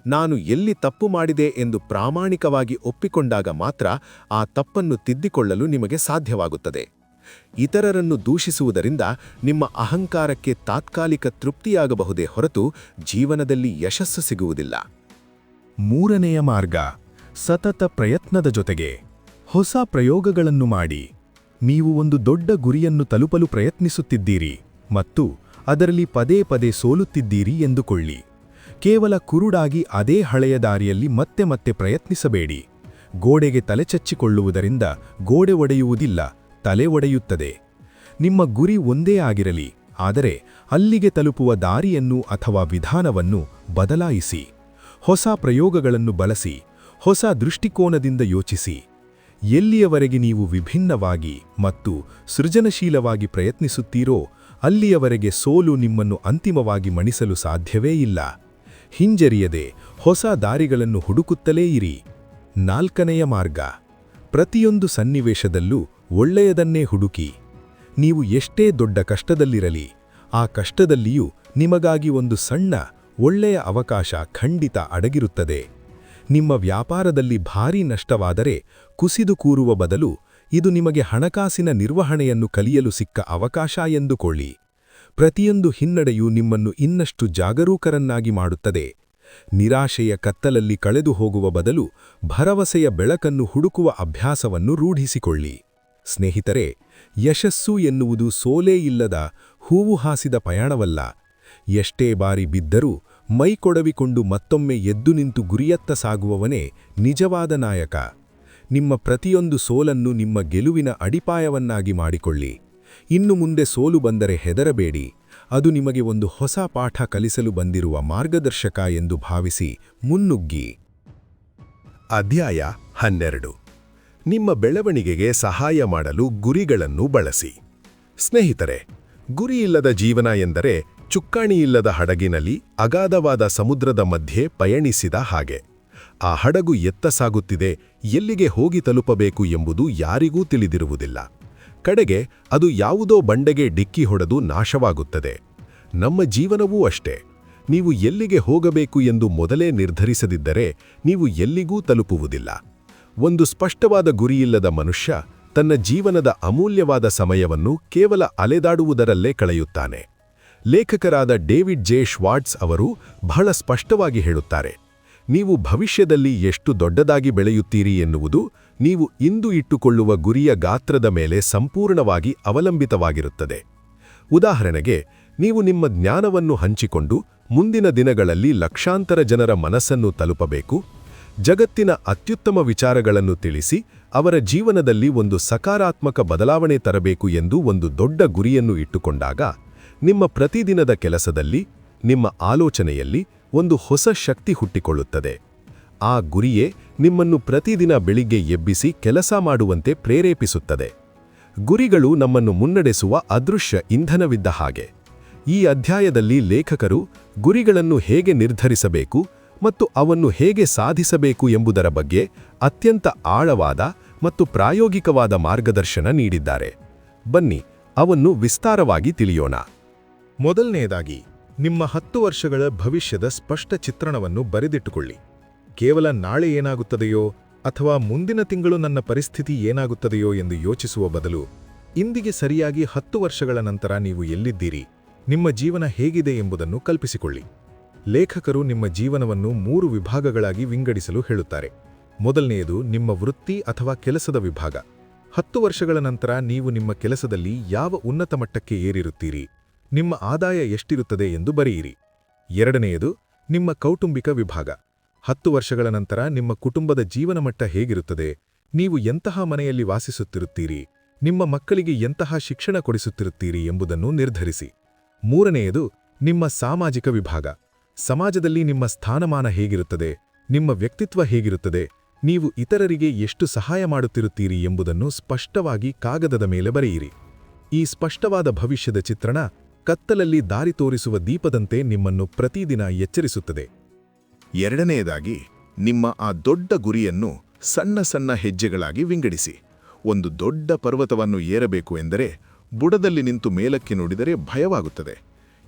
ನಾನು ಎಲ್ಲಿ ತಪ್ಪು ಮಾಡಿದೆ ಎಂದು ಪ್ರಾಮಾಣಿಕವಾಗಿ ಒಪ್ಪಿಕೊಂಡಾಗ ಮಾತ್ರ ಆ ತಪ್ಪನ್ನು ತಿದ್ದಿಕೊಳ್ಳಲು ನಿಮಗೆ ಸಾಧ್ಯವಾಗುತ್ತದೆ. ಇತರರನ್ನು ದೂಷಿಸುವುದರಿಂದ ನಿಮ್ಮ ಅಹಂಕಾರಕ್ಕೆ ತಾತ್ಕಾಲಿಕ ತೃಪ್ತಿಯಾಗಬಹುದೇ ಹೊರತು ಜೀವನದಲ್ಲಿ ಯಶಸ್ಸು ಸಿಗುವುದಿಲ್ಲ. ಮೂರನೆಯ ಮಾರ್ಗ: ಸತತ ಪ್ರಯತ್ನದ ಜೊತೆಗೆ ಹೊಸ ಪ್ರಯೋಗಗಳನ್ನು ಮಾಡಿ. ನೀವು ಒಂದು ದೊಡ್ಡ ಗುರಿಯನ್ನು ತಲುಪಲು ಪ್ರಯತ್ನಿಸುತ್ತಿದ್ದೀರಿ ಮತ್ತು ಅದರಲ್ಲಿ ಪದೇ ಪದೇ ಸೋಲುತ್ತಿದ್ದೀರಿ ಎಂದುಕೊಳ್ಳಿ. ಕೇವಲ ಕುರುಡಾಗಿ ಅದೇ ಹಳೆಯ ದಾರಿಯಲ್ಲಿ ಮತ್ತೆ ಮತ್ತೆ ಪ್ರಯತ್ನಿಸಬೇಡಿ. ಗೋಡೆಗೆ ತಲೆಚಚ್ಚಿಕೊಳ್ಳುವುದರಿಂದ ಗೋಡೆ ಒಡೆಯುವುದಿಲ್ಲ, ತಲೆ ಒಡೆಯುತ್ತದೆ. ನಿಮ್ಮ ಗುರಿ ಒಂದೇ ಆಗಿರಲಿ, ಆದರೆ ಅಲ್ಲಿಗೆ ತಲುಪುವ ದಾರಿಯನ್ನು ಅಥವಾ ವಿಧಾನವನ್ನು ಬದಲಾಯಿಸಿ. ಹೊಸ ಪ್ರಯೋಗಗಳನ್ನು ಬಳಸಿ, ಹೊಸ ದೃಷ್ಟಿಕೋನದಿಂದ ಯೋಚಿಸಿ. ಎಲ್ಲಿಯವರೆಗೆ ನೀವು ವಿಭಿನ್ನವಾಗಿ ಮತ್ತು ಸೃಜನಶೀಲವಾಗಿ ಪ್ರಯತ್ನಿಸುತ್ತೀರೋ ಅಲ್ಲಿಯವರೆಗೆ ಸೋಲು ನಿಮ್ಮನ್ನು ಅಂತಿಮವಾಗಿ ಮಣಿಸಲು ಸಾಧ್ಯವೇ ಇಲ್ಲ. ಹಿಂಜರಿಯದೆ ಹೊಸ ದಾರಿಗಳನ್ನು ಹುಡುಕುತ್ತಲೇ ಇರಿ. 4ನೆಯ ಮಾರ್ಗ: ಪ್ರತಿಯೊಂದು ಸನ್ನಿವೇಶದಲ್ಲೂ ಒಳ್ಳೆಯದನ್ನೇ ಹುಡುಕಿ. ನೀವು ಎಷ್ಟೇ ದೊಡ್ಡ ಕಷ್ಟದಲ್ಲಿರಲಿ, ಆ ಕಷ್ಟದಲ್ಲಿಯೂ ನಿಮಗಾಗಿ ಒಂದು ಸಣ್ಣ ಒಳ್ಳೆಯ ಅವಕಾಶ ಖಂಡಿತ ಅಡಗಿರುತ್ತದೆ. ನಿಮ್ಮ ವ್ಯಾಪಾರದಲ್ಲಿ ಭಾರೀ ನಷ್ಟವಾದರೆ ಕುಸಿದು ಕೂರುವ ಬದಲು ಇದು ನಿಮಗೆ ಹಣಕಾಸಿನ ನಿರ್ವಹಣೆಯನ್ನು ಕಲಿಯಲು ಸಿಕ್ಕ ಅವಕಾಶ ಎಂದುಕೊಳ್ಳಿ. ಪ್ರತಿಯೊಂದು ಹಿನ್ನಡೆಯೂ ನಿಮ್ಮನ್ನು ಇನ್ನಷ್ಟು ಜಾಗರೂಕರನ್ನಾಗಿ ಮಾಡುತ್ತದೆ. ನಿರಾಶೆಯ ಕತ್ತಲಲ್ಲಿ ಕಳೆದು ಹೋಗುವ ಬದಲು ಭರವಸೆಯ ಬೆಳಕನ್ನು ಹುಡುಕುವ ಅಭ್ಯಾಸವನ್ನು ರೂಢಿಸಿಕೊಳ್ಳಿ. ಸ್ನೇಹಿತರೆ, ಯಶಸ್ಸು ಎನ್ನುವುದು ಸೋಲೇ ಇಲ್ಲದ ಹೂವು ಹಾಸಿದ ಪಯಣವಲ್ಲ. ಎಷ್ಟೇ ಬಾರಿ ಬಿದ್ದರೂ ಮೈಕೊಡವಿಕೊಂಡು ಮತ್ತೊಮ್ಮೆ ಎದ್ದು ನಿಂತು ಗುರಿಯತ್ತ ಸಾಗುವವನೇ ನಿಜವಾದ ನಾಯಕ. ನಿಮ್ಮ ಪ್ರತಿಯೊಂದು ಸೋಲನ್ನು ನಿಮ್ಮ ಗೆಲುವಿನ ಅಡಿಪಾಯವನ್ನಾಗಿ ಮಾಡಿಕೊಳ್ಳಿ. ಇನ್ನು ಮುಂದೆ ಸೋಲು ಬಂದರೆ ಹೆದರಬೇಡಿ. ಅದು ನಿಮಗೆ ಒಂದು ಹೊಸ ಪಾಠ ಕಲಿಸಲು ಬಂದಿರುವ ಮಾರ್ಗದರ್ಶಕ ಎಂದು ಭಾವಿಸಿ ಮುನ್ನುಗ್ಗಿ. ಅಧ್ಯಾಯ 12. ನಿಮ್ಮ ಬೆಳವಣಿಗೆಗೆ ಸಹಾಯ ಮಾಡಲು ಗುರಿಗಳನ್ನು ಬಳಸಿ. ಸ್ನೇಹಿತರೆ, ಗುರಿಯಿಲ್ಲದ ಜೀವನ ಎಂದರೆ ಚುಕ್ಕಾಣಿಯಿಲ್ಲದ ಹಡಗಿನಲ್ಲಿ ಅಗಾಧವಾದ ಸಮುದ್ರದ ಮಧ್ಯೆ ಪಯಣಿಸಿದ ಹಾಗೆ. ಆ ಹಡಗು ಎತ್ತ ಸಾಗುತ್ತಿದೆ, ಎಲ್ಲಿಗೆ ಹೋಗಿ ತಲುಪಬೇಕು ಎಂಬುದು ಯಾರಿಗೂ ತಿಳಿದಿರುವುದಿಲ್ಲ. ಕಡೆಗೆ ಅದು ಯಾವುದೋ ಬಂಡೆಗೆ ಡಿಕ್ಕಿ ಹೊಡೆದು ನಾಶವಾಗುತ್ತದೆ. ನಮ್ಮ ಜೀವನವೂ ಅಷ್ಟೇ. ನೀವು ಎಲ್ಲಿಗೆ ಹೋಗಬೇಕು ಎಂದು ಮೊದಲೇ ನಿರ್ಧರಿಸದಿದ್ದರೆ ನೀವು ಎಲ್ಲಿಗೂ ತಲುಪುವುದಿಲ್ಲ. ಒಂದು ಸ್ಪಷ್ಟವಾದ ಗುರಿಯಿಲ್ಲದ ಮನುಷ್ಯ ತನ್ನ ಜೀವನದ ಅಮೂಲ್ಯವಾದ ಸಮಯವನ್ನು ಕೇವಲ ಅಲೆದಾಡುವುದರಲ್ಲೇ ಕಳೆಯುತ್ತಾನೆ. ಲೇಖಕರಾದ ಡೇವಿಡ್ ಜೆ ಶ್ವಾರ್ಟ್ಸ್ ಅವರು ಬಹಳ ಸ್ಪಷ್ಟವಾಗಿ ಹೇಳುತ್ತಾರೆ, ನೀವು ಭವಿಷ್ಯದಲ್ಲಿ ಎಷ್ಟು ದೊಡ್ಡದಾಗಿ ಬೆಳೆಯುತ್ತೀರಿ ಎನ್ನುವುದು ನೀವು ಇಂದು ಇಟ್ಟುಕೊಳ್ಳುವ ಗುರಿಯ ಗಾತ್ರದ ಮೇಲೆ ಸಂಪೂರ್ಣವಾಗಿ ಅವಲಂಬಿತವಾಗಿರುತ್ತದೆ. ಉದಾಹರಣೆಗೆ, ನೀವು ನಿಮ್ಮ ಜ್ಞಾನವನ್ನು ಹಂಚಿಕೊಂಡು ಮುಂದಿನ ದಿನಗಳಲ್ಲಿ ಲಕ್ಷಾಂತರ ಜನರ ಮನಸ್ಸನ್ನು ತಲುಪಬೇಕು, ಜಗತ್ತಿನ ಅತ್ಯುತ್ತಮ ವಿಚಾರಗಳನ್ನು ತಿಳಿಸಿ ಅವರ ಜೀವನದಲ್ಲಿ ಒಂದು ಸಕಾರಾತ್ಮಕ ಬದಲಾವಣೆ ತರಬೇಕು ಎಂದು ಒಂದು ದೊಡ್ಡ ಗುರಿಯನ್ನು ಇಟ್ಟುಕೊಂಡಾಗ, ನಿಮ್ಮ ಪ್ರತಿದಿನದ ಕೆಲಸದಲ್ಲಿ, ನಿಮ್ಮ ಆಲೋಚನೆಯಲ್ಲಿ ಒಂದು ಹೊಸ ಶಕ್ತಿ ಹುಟ್ಟಿಕೊಳ್ಳುತ್ತದೆ. ಆ ಗುರಿಯೇ ನಿಮ್ಮನ್ನು ಪ್ರತಿದಿನ ಬೆಳಿಗ್ಗೆ ಎಬ್ಬಿಸಿ ಕೆಲಸ ಮಾಡುವಂತೆ ಪ್ರೇರೇಪಿಸುತ್ತದೆ. ಗುರಿಗಳು ನಮ್ಮನ್ನು ಮುನ್ನಡೆಸುವ ಅದೃಶ್ಯ ಇಂಧನವಿದ್ದ ಹಾಗೆ. ಈ ಅಧ್ಯಾಯದಲ್ಲಿ ಲೇಖಕರು ಗುರಿಗಳನ್ನು ಹೇಗೆ ನಿರ್ಧರಿಸಬೇಕು ಮತ್ತು ಅವನ್ನು ಹೇಗೆ ಸಾಧಿಸಬೇಕು ಎಂಬುದರ ಬಗ್ಗೆ ಅತ್ಯಂತ ಆಳವಾದ ಮತ್ತು ಪ್ರಾಯೋಗಿಕವಾದ ಮಾರ್ಗದರ್ಶನ ನೀಡಿದ್ದಾರೆ. ಬನ್ನಿ, ಅವನ್ನು ವಿಸ್ತಾರವಾಗಿ ತಿಳಿಯೋಣ. ಮೊದಲನೆಯದಾಗಿ, ನಿಮ್ಮ 10 ವರ್ಷಗಳ ಭವಿಷ್ಯದ ಸ್ಪಷ್ಟ ಚಿತ್ರಣವನ್ನು ಬರೆದಿಟ್ಟುಕೊಳ್ಳಿ. ಕೇವಲ ನಾಳೆ ಏನಾಗುತ್ತದೆಯೋ ಅಥವಾ ಮುಂದಿನ ತಿಂಗಳು ನನ್ನ ಪರಿಸ್ಥಿತಿ ಏನಾಗುತ್ತದೆಯೋ ಎಂದು ಯೋಚಿಸುವ ಬದಲು, ಇಂದಿಗೆ ಸರಿಯಾಗಿ 10 ವರ್ಷಗಳ ನಂತರ ನೀವು ಎಲ್ಲಿದ್ದೀರಿ, ನಿಮ್ಮ ಜೀವನ ಹೇಗಿದೆ ಎಂಬುದನ್ನು ಕಲ್ಪಿಸಿಕೊಳ್ಳಿ. ಲೇಖಕರು ನಿಮ್ಮ ಜೀವನವನ್ನು 3 ವಿಭಾಗಗಳಾಗಿ ವಿಂಗಡಿಸಲು ಹೇಳುತ್ತಾರೆ. ಮೊದಲನೆಯದು ನಿಮ್ಮ ವೃತ್ತಿ ಅಥವಾ ಕೆಲಸದ ವಿಭಾಗ. 10 ವರ್ಷಗಳ ನಂತರ ನೀವು ನಿಮ್ಮ ಕೆಲಸದಲ್ಲಿ ಯಾವ ಉನ್ನತ ಮಟ್ಟಕ್ಕೆ ಏರಿರುತ್ತೀರಿ, ನಿಮ್ಮ ಆದಾಯ ಎಷ್ಟಿರುತ್ತದೆ ಎಂದು ಬರೆಯಿರಿ. ಎರಡನೆಯದು ನಿಮ್ಮ ಕೌಟುಂಬಿಕ ವಿಭಾಗ. 10 ವರ್ಷಗಳ ನಂತರ ನಿಮ್ಮ ಕುಟುಂಬದ ಜೀವನ ಮಟ್ಟ ಹೇಗಿರುತ್ತದೆ, ನೀವು ಎಂತಹ ಮನೆಯಲ್ಲಿ ವಾಸಿಸುತ್ತಿರುತ್ತೀರಿ, ನಿಮ್ಮ ಮಕ್ಕಳಿಗೆ ಎಂತಹ ಶಿಕ್ಷಣ ಕೊಡಿಸುತ್ತಿರುತ್ತೀರಿ ಎಂಬುದನ್ನು ನಿರ್ಧರಿಸಿ. ಮೂರನೆಯದು ನಿಮ್ಮ ಸಾಮಾಜಿಕ ವಿಭಾಗ. ಸಮಾಜದಲ್ಲಿ ನಿಮ್ಮ ಸ್ಥಾನಮಾನ ಹೇಗಿರುತ್ತದೆ, ನಿಮ್ಮ ವ್ಯಕ್ತಿತ್ವ ಹೇಗಿರುತ್ತದೆ, ನೀವು ಇತರರಿಗೆ ಎಷ್ಟು ಸಹಾಯ ಮಾಡುತ್ತಿರುತ್ತೀರಿ ಎಂಬುದನ್ನು ಸ್ಪಷ್ಟವಾಗಿ ಕಾಗದದ ಮೇಲೆ ಬರೆಯಿರಿ. ಈ ಸ್ಪಷ್ಟವಾದ ಭವಿಷ್ಯದ ಚಿತ್ರಣ ಕತ್ತಲಲ್ಲಿ ದಾರಿ ತೋರಿಸುವ ದೀಪದಂತೆ ನಿಮ್ಮನ್ನು ಪ್ರತಿದಿನ ಎಚ್ಚರಿಸುತ್ತದೆ. ಎರಡನೆಯದಾಗಿ, ನಿಮ್ಮ ಆ ದೊಡ್ಡ ಗುರಿಯನ್ನು ಸಣ್ಣ ಸಣ್ಣ ಹೆಜ್ಜೆಗಳಾಗಿ ವಿಂಗಡಿಸಿ. ಒಂದು ದೊಡ್ಡ ಪರ್ವತವನ್ನು ಏರಬೇಕು ಎಂದರೆ ಬುಡದಲ್ಲಿ ನಿಂತು ಮೇಲಕ್ಕೆ ನೋಡಿದರೆ ಭಯವಾಗುತ್ತದೆ.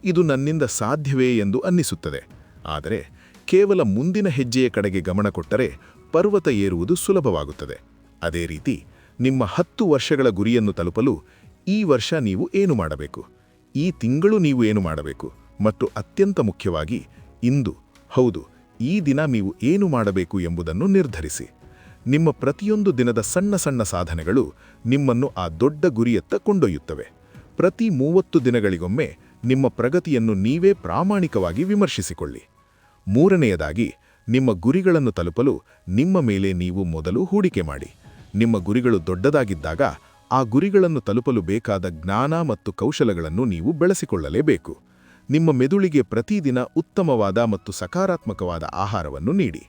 ಇದು ನನ್ನಿಂದ ಸಾಧ್ಯವೇ ಎಂದು ಅನ್ನಿಸುತ್ತದೆ. ಆದರೆ ಕೇವಲ ಮುಂದಿನ ಹೆಜ್ಜೆಯ ಕಡೆಗೆ ಗಮನ ಕೊಟ್ಟರೆ ಪರ್ವತ ಏರುವುದು ಸುಲಭವಾಗುತ್ತದೆ. ಅದೇ ರೀತಿ ನಿಮ್ಮ 10 ವರ್ಷಗಳ ಗುರಿಯನ್ನು ತಲುಪಲು ಈ ವರ್ಷ ನೀವು ಏನು ಮಾಡಬೇಕು, ಈ ತಿಂಗಳು ನೀವು ಏನು ಮಾಡಬೇಕು ಮತ್ತು ಅತ್ಯಂತ ಮುಖ್ಯವಾಗಿ ಇಂದು, ಹೌದು ಈ ದಿನ ನೀವು ಏನು ಮಾಡಬೇಕು ಎಂಬುದನ್ನು ನಿರ್ಧರಿಸಿ. ನಿಮ್ಮ ಪ್ರತಿಯೊಂದು ದಿನದ ಸಣ್ಣ ಸಣ್ಣ ಸಾಧನೆಗಳು ನಿಮ್ಮನ್ನು ಆ ದೊಡ್ಡ ಗುರಿಯತ್ತ ಕೊಂಡೊಯ್ಯುತ್ತವೆ. ಪ್ರತಿ 30 ದಿನಗಳಿಗೊಮ್ಮೆ ನಿಮ್ಮ ಪ್ರಗತಿಯನ್ನು ನೀವೇ ಪ್ರಾಮಾಣಿಕವಾಗಿ ವಿಮರ್ಶಿಸಿಕೊಳ್ಳಿ. ಮೂರನೆಯದಾಗಿ, ನಿಮ್ಮ ಗುರಿಗಳನ್ನು ತಲುಪಲು ನಿಮ್ಮ ಮೇಲೆ ನೀವು ಮೊದಲು ಹೂಡಿಕೆ ಮಾಡಿ. ನಿಮ್ಮ ಗುರಿಗಳು ದೊಡ್ಡದಾಗಿದ್ದಾಗ ಆ ಗುರಿಗಳನ್ನು ತಲುಪಲು ಬೇಕಾದ ಜ್ಞಾನ ಮತ್ತು ಕೌಶಲಗಳನ್ನು ನೀವು ಬೆಳೆಸಿಕೊಳ್ಳಲೇಬೇಕು. ನಿಮ್ಮ ಮೆದುಳಿಗೆ ಪ್ರತಿದಿನ ಉತ್ತಮವಾದ ಮತ್ತು ಸಕಾರಾತ್ಮಕವಾದ ಆಹಾರವನ್ನು ನೀಡಿ.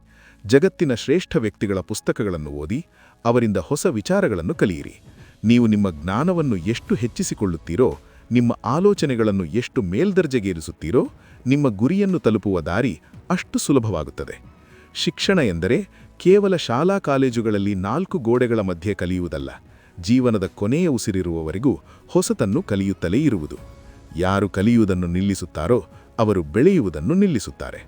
ಜಗತ್ತಿನ ಶ್ರೇಷ್ಠ ವ್ಯಕ್ತಿಗಳ ಪುಸ್ತಕಗಳನ್ನು ಓದಿ, ಅವರಿಂದ ಹೊಸ ವಿಚಾರಗಳನ್ನು ಕಲಿಯಿರಿ. ನೀವು ನಿಮ್ಮ ಜ್ಞಾನವನ್ನು ಎಷ್ಟು ಹೆಚ್ಚಿಸಿಕೊಳ್ಳುತ್ತೀರೋ, ನಿಮ್ಮ ಆಲೋಚನೆಗಳನ್ನು ಎಷ್ಟು ಮೇಲ್ದರ್ಜೆಗೇರಿಸುತ್ತೀರೋ, ನಿಮ್ಮ ಗುರಿಯನ್ನು ತಲುಪುವ ದಾರಿ ಅಷ್ಟು ಸುಲಭವಾಗುತ್ತದೆ. ಶಿಕ್ಷಣ ಎಂದರೆ ಕೇವಲ ಶಾಲಾ ಕಾಲೇಜುಗಳಲ್ಲಿ 4 ಗೋಡೆಗಳ ಮಧ್ಯೆ ಕಲಿಯುವುದಲ್ಲ, ಜೀವನದ ಕೊನೆಯ ಉಸಿರಿರುವವರೆಗೂ ಹೊಸತನ್ನು ಕಲಿಯುತ್ತಲೇ ಇರುವುದು. ಯಾರು ಕಲಿಯುವುದನ್ನು ನಿಲ್ಲಿಸುತ್ತಾರೋ ಅವರು ಬೆಳೆಯುವುದನ್ನು ನಿಲ್ಲಿಸುತ್ತಾರೆ.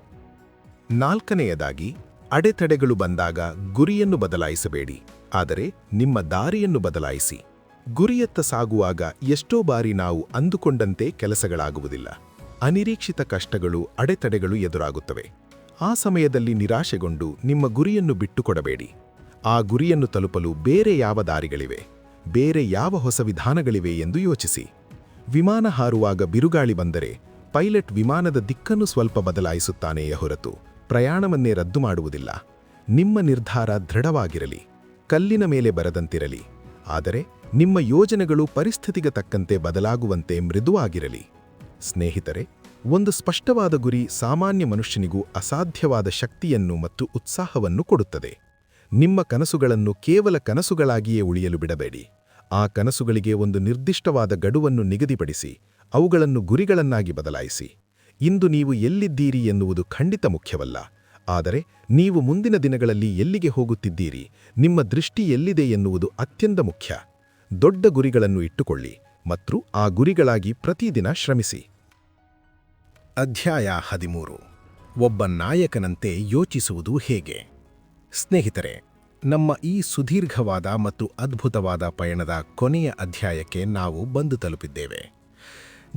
4ನೇಯದಾಗಿ, ಅಡೆತಡೆಗಳು ಬಂದಾಗ ಗುರಿಯನ್ನು ಬದಲಾಯಿಸಬೇಡಿ, ಆದರೆ ನಿಮ್ಮ ದಾರಿಯನ್ನು ಬದಲಾಯಿಸಿ. ಗುರಿಯತ್ತ ಸಾಗುವಾಗ ಎಷ್ಟೋ ಬಾರಿ ನಾವು ಅಂದುಕೊಂಡಂತೆ ಕೆಲಸಗಳಾಗುವುದಿಲ್ಲ. ಅನಿರೀಕ್ಷಿತ ಕಷ್ಟಗಳು, ಅಡೆತಡೆಗಳು ಎದುರಾಗುತ್ತವೆ. ಆ ಸಮಯದಲ್ಲಿ ನಿರಾಶೆಗೊಂಡು ನಿಮ್ಮ ಗುರಿಯನ್ನು ಬಿಟ್ಟುಕೊಡಬೇಡಿ. ಆ ಗುರಿಯನ್ನು ತಲುಪಲು ಬೇರೆ ಯಾವ ದಾರಿಗಳಿವೆ, ಬೇರೆ ಯಾವ ಹೊಸ ವಿಧಾನಗಳಿವೆ ಎಂದು ಯೋಚಿಸಿ. ವಿಮಾನ ಹಾರುವಾಗ ಬಿರುಗಾಳಿ ಬಂದರೆ ಪೈಲಟ್ ವಿಮಾನದ ದಿಕ್ಕನ್ನು ಸ್ವಲ್ಪ ಬದಲಾಯಿಸುತ್ತಾನೆಯೇ ಹೊರತು ಪ್ರಯಾಣವನ್ನೇ ರದ್ದು ಮಾಡುವುದಿಲ್ಲ. ನಿಮ್ಮ ನಿರ್ಧಾರ ದೃಢವಾಗಿರಲಿ, ಕಲ್ಲಿನ ಮೇಲೆ ಬರದಂತಿರಲಿ, ಆದರೆ ನಿಮ್ಮ ಯೋಜನೆಗಳು ಪರಿಸ್ಥಿತಿಗೆ ತಕ್ಕಂತೆ ಬದಲಾಗುವಂತೆ ಮೃದುವಾಗಿರಲಿ. ಸ್ನೇಹಿತರೆ, ಒಂದು ಸ್ಪಷ್ಟವಾದ ಗುರಿ ಸಾಮಾನ್ಯ ಮನುಷ್ಯನಿಗೂ ಅಸಾಧ್ಯವಾದ ಶಕ್ತಿಯನ್ನು ಮತ್ತು ಉತ್ಸಾಹವನ್ನು ಕೊಡುತ್ತದೆ. ನಿಮ್ಮ ಕನಸುಗಳನ್ನು ಕೇವಲ ಕನಸುಗಳಾಗಿಯೇ ಉಳಿಯಲು ಬಿಡಬೇಡಿ. ಆ ಕನಸುಗಳಿಗೆ ಒಂದು ನಿರ್ದಿಷ್ಟವಾದ ಗಡುವನ್ನು ನಿಗದಿಪಡಿಸಿ, ಅವುಗಳನ್ನು ಗುರಿಗಳನ್ನಾಗಿ ಬದಲಾಯಿಸಿ. ಇಂದು ನೀವು ಎಲ್ಲಿದ್ದೀರಿ ಎನ್ನುವುದು ಖಂಡಿತ ಮುಖ್ಯವಲ್ಲ, ಆದರೆ ನೀವು ಮುಂದಿನ ದಿನಗಳಲ್ಲಿ ಎಲ್ಲಿಗೆ ಹೋಗುತ್ತಿದ್ದೀರಿ, ನಿಮ್ಮ ದೃಷ್ಟಿ ಎಲ್ಲಿದೆ ಎನ್ನುವುದು ಅತ್ಯಂತ ಮುಖ್ಯ. ದೊಡ್ಡ ಗುರಿಗಳನ್ನು ಇಟ್ಟುಕೊಳ್ಳಿ ಮತ್ತು ಆ ಗುರಿಗಳಾಗಿ ಪ್ರತಿದಿನ ಶ್ರಮಿಸಿ. ಅಧ್ಯಾಯ 13. ಒಬ್ಬ ನಾಯಕನಂತೆ ಯೋಚಿಸುವುದು ಹೇಗೆ? ಸ್ನೇಹಿತರೆ, ನಮ್ಮ ಈ ಸುದೀರ್ಘವಾದ ಮತ್ತು ಅದ್ಭುತವಾದ ಪಯಣದ ಕೊನೆಯ ಅಧ್ಯಾಯಕ್ಕೆ ನಾವು ಬಂದು ತಲುಪಿದ್ದೇವೆ.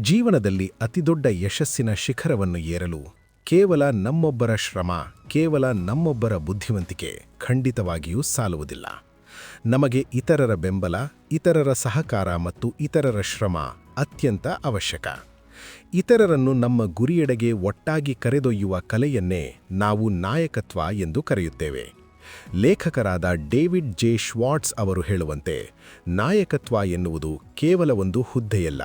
ಜೀವನದಲ್ಲಿ ಅತಿದೊಡ್ಡ ಯಶಸ್ಸಿನ ಶಿಖರವನ್ನು ಏರಲು ಕೇವಲ ನಮ್ಮೊಬ್ಬರ ಶ್ರಮ, ಕೇವಲ ನಮ್ಮೊಬ್ಬರ ಬುದ್ಧಿವಂತಿಕೆ ಖಂಡಿತವಾಗಿಯೂ ಸಾಲುವುದಿಲ್ಲ. ನಮಗೆ ಇತರರ ಬೆಂಬಲ, ಇತರರ ಸಹಕಾರ ಮತ್ತು ಇತರರ ಶ್ರಮ ಅತ್ಯಂತ ಅವಶ್ಯಕ. ಇತರರನ್ನು ನಮ್ಮ ಗುರಿಯೆಡೆಗೆ ಒಟ್ಟಾಗಿ ಕರೆದೊಯ್ಯುವ ಕಲೆಯನ್ನೇ ನಾವು ನಾಯಕತ್ವ ಎಂದು ಕರೆಯುತ್ತೇವೆ. ಲೇಖಕರಾದ ಡೇವಿಡ್ ಜೆ ಶ್ವಾರ್ಟ್ಸ್ ಅವರು ಹೇಳುವಂತೆ, ನಾಯಕತ್ವ ಎನ್ನುವುದು ಕೇವಲ ಒಂದು ಹುದ್ದೆಯಲ್ಲ,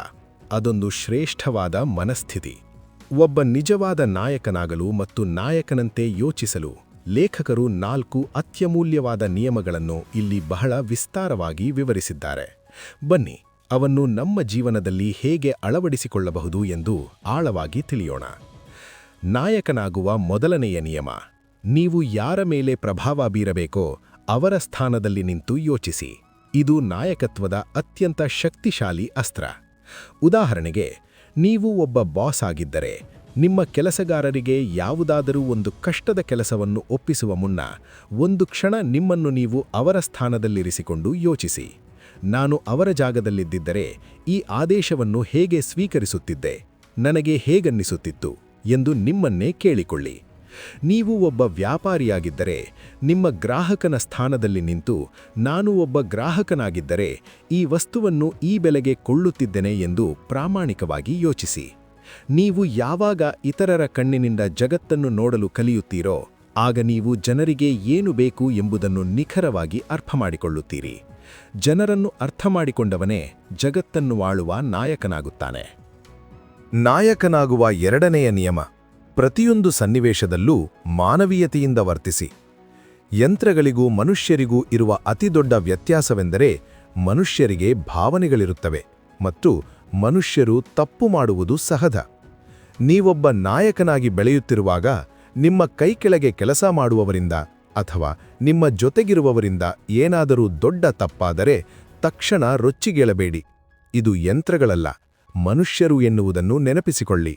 ಅದೊಂದು ಶ್ರೇಷ್ಠವಾದ ಮನಸ್ಥಿತಿ. ಒಬ್ಬ ನಿಜವಾದ ನಾಯಕನಾಗಲು ಮತ್ತು ನಾಯಕನಂತೆ ಯೋಚಿಸಲು ಲೇಖಕರು 4 ಅತ್ಯಮೂಲ್ಯವಾದ ನಿಯಮಗಳನ್ನು ಇಲ್ಲಿ ಬಹಳ ವಿಸ್ತಾರವಾಗಿ ವಿವರಿಸಿದ್ದಾರೆ. ಬನ್ನಿ, ಅವನ್ನು ನಮ್ಮ ಜೀವನದಲ್ಲಿ ಹೇಗೆ ಅಳವಡಿಸಿಕೊಳ್ಳಬಹುದು ಎಂದು ಆಳವಾಗಿ ತಿಳಿಯೋಣ. ನಾಯಕನಾಗುವ ಮೊದಲನೆಯ ನಿಯಮ: ನೀವು ಯಾರ ಮೇಲೆ ಪ್ರಭಾವ ಬೀರಬೇಕೋ ಅವರ ಸ್ಥಾನದಲ್ಲಿ ನಿಂತು ಯೋಚಿಸಿ. ಇದು ನಾಯಕತ್ವದ ಅತ್ಯಂತ ಶಕ್ತಿಶಾಲಿ ಅಸ್ತ್ರ. ಉದಾಹರಣೆಗೆ, ನೀವು ಒಬ್ಬ ಬಾಸ್ ಆಗಿದ್ದರೆ, ನಿಮ್ಮ ಕೆಲಸಗಾರರಿಗೆ ಯಾವುದಾದರೂ ಒಂದು ಕಷ್ಟದ ಕೆಲಸವನ್ನು ಒಪ್ಪಿಸುವ ಮುನ್ನ ಒಂದು ಕ್ಷಣ ನಿಮ್ಮನ್ನು ನೀವು ಅವರ ಸ್ಥಾನದಲ್ಲಿರಿಸಿಕೊಂಡು ಯೋಚಿಸಿ. ನಾನು ಅವರ ಜಾಗದಲ್ಲಿದ್ದಿದ್ದರೆ ಈ ಆದೇಶವನ್ನು ಹೇಗೆ ಸ್ವೀಕರಿಸುತ್ತಿದ್ದೆ, ನನಗೆ ಹೇಗನ್ನಿಸುತ್ತಿತ್ತು ಎಂದು ನಿಮ್ಮನ್ನೇ ಕೇಳಿಕೊಳ್ಳಿ. ನೀವು ಒಬ್ಬ ವ್ಯಾಪಾರಿಯಾಗಿದ್ದರೆ, ನಿಮ್ಮ ಗ್ರಾಹಕನ ಸ್ಥಾನದಲ್ಲಿ ನಿಂತು, ನಾನು ಒಬ್ಬ ಗ್ರಾಹಕನಾಗಿದ್ದರೆ ಈ ವಸ್ತುವನ್ನು ಈ ಬೆಲೆಗೆ ಕೊಳ್ಳುತ್ತಿದ್ದೇನೆ ಎಂದು ಪ್ರಾಮಾಣಿಕವಾಗಿ ಯೋಚಿಸಿ. ನೀವು ಯಾವಾಗ ಇತರರ ಕಣ್ಣಿನಿಂದ ಜಗತ್ತನ್ನು ನೋಡಲು ಕಲಿಯುತ್ತೀರೋ, ಆಗ ನೀವು ಜನರಿಗೆ ಏನು ಬೇಕು ಎಂಬುದನ್ನು ನಿಖರವಾಗಿ ಅರ್ಥಮಾಡಿಕೊಳ್ಳುತ್ತೀರಿ. ಜನರನ್ನು ಅರ್ಥಮಾಡಿಕೊಂಡವನೇ ಜಗತ್ತನ್ನು ಆಳುವ ನಾಯಕನಾಗುತ್ತಾನೆ. ನಾಯಕನಾಗುವ ಎರಡನೆಯ ನಿಯಮ: ಪ್ರತಿಯೊಂದು ಸನ್ನಿವೇಶದಲ್ಲೂ ಮಾನವೀಯತೆಯಿಂದ ವರ್ತಿಸಿ. ಯಂತ್ರಗಳಿಗೂ ಮನುಷ್ಯರಿಗೂ ಇರುವ ಅತಿದೊಡ್ಡ ವ್ಯತ್ಯಾಸವೆಂದರೆ, ಮನುಷ್ಯರಿಗೆ ಭಾವನೆಗಳಿರುತ್ತವೆ ಮತ್ತು ಮನುಷ್ಯರು ತಪ್ಪು ಮಾಡುವುದು ಸಹಜ. ನೀವೊಬ್ಬ ನಾಯಕನಾಗಿ ಬೆಳೆಯುತ್ತಿರುವಾಗ ನಿಮ್ಮ ಕೈಕೆಳಗೆ ಕೆಲಸ ಮಾಡುವವರಿಂದ ಅಥವಾ ನಿಮ್ಮ ಜೊತೆಗಿರುವವರಿಂದ ಏನಾದರೂ ದೊಡ್ಡ ತಪ್ಪಾದರೆ ತಕ್ಷಣ ರೊಚ್ಚಿಗೇಳಬೇಡಿ. ಇದು ಯಂತ್ರಗಳಲ್ಲ, ಮನುಷ್ಯರು ಎನ್ನುವುದನ್ನು ನೆನಪಿಸಿಕೊಳ್ಳಿ.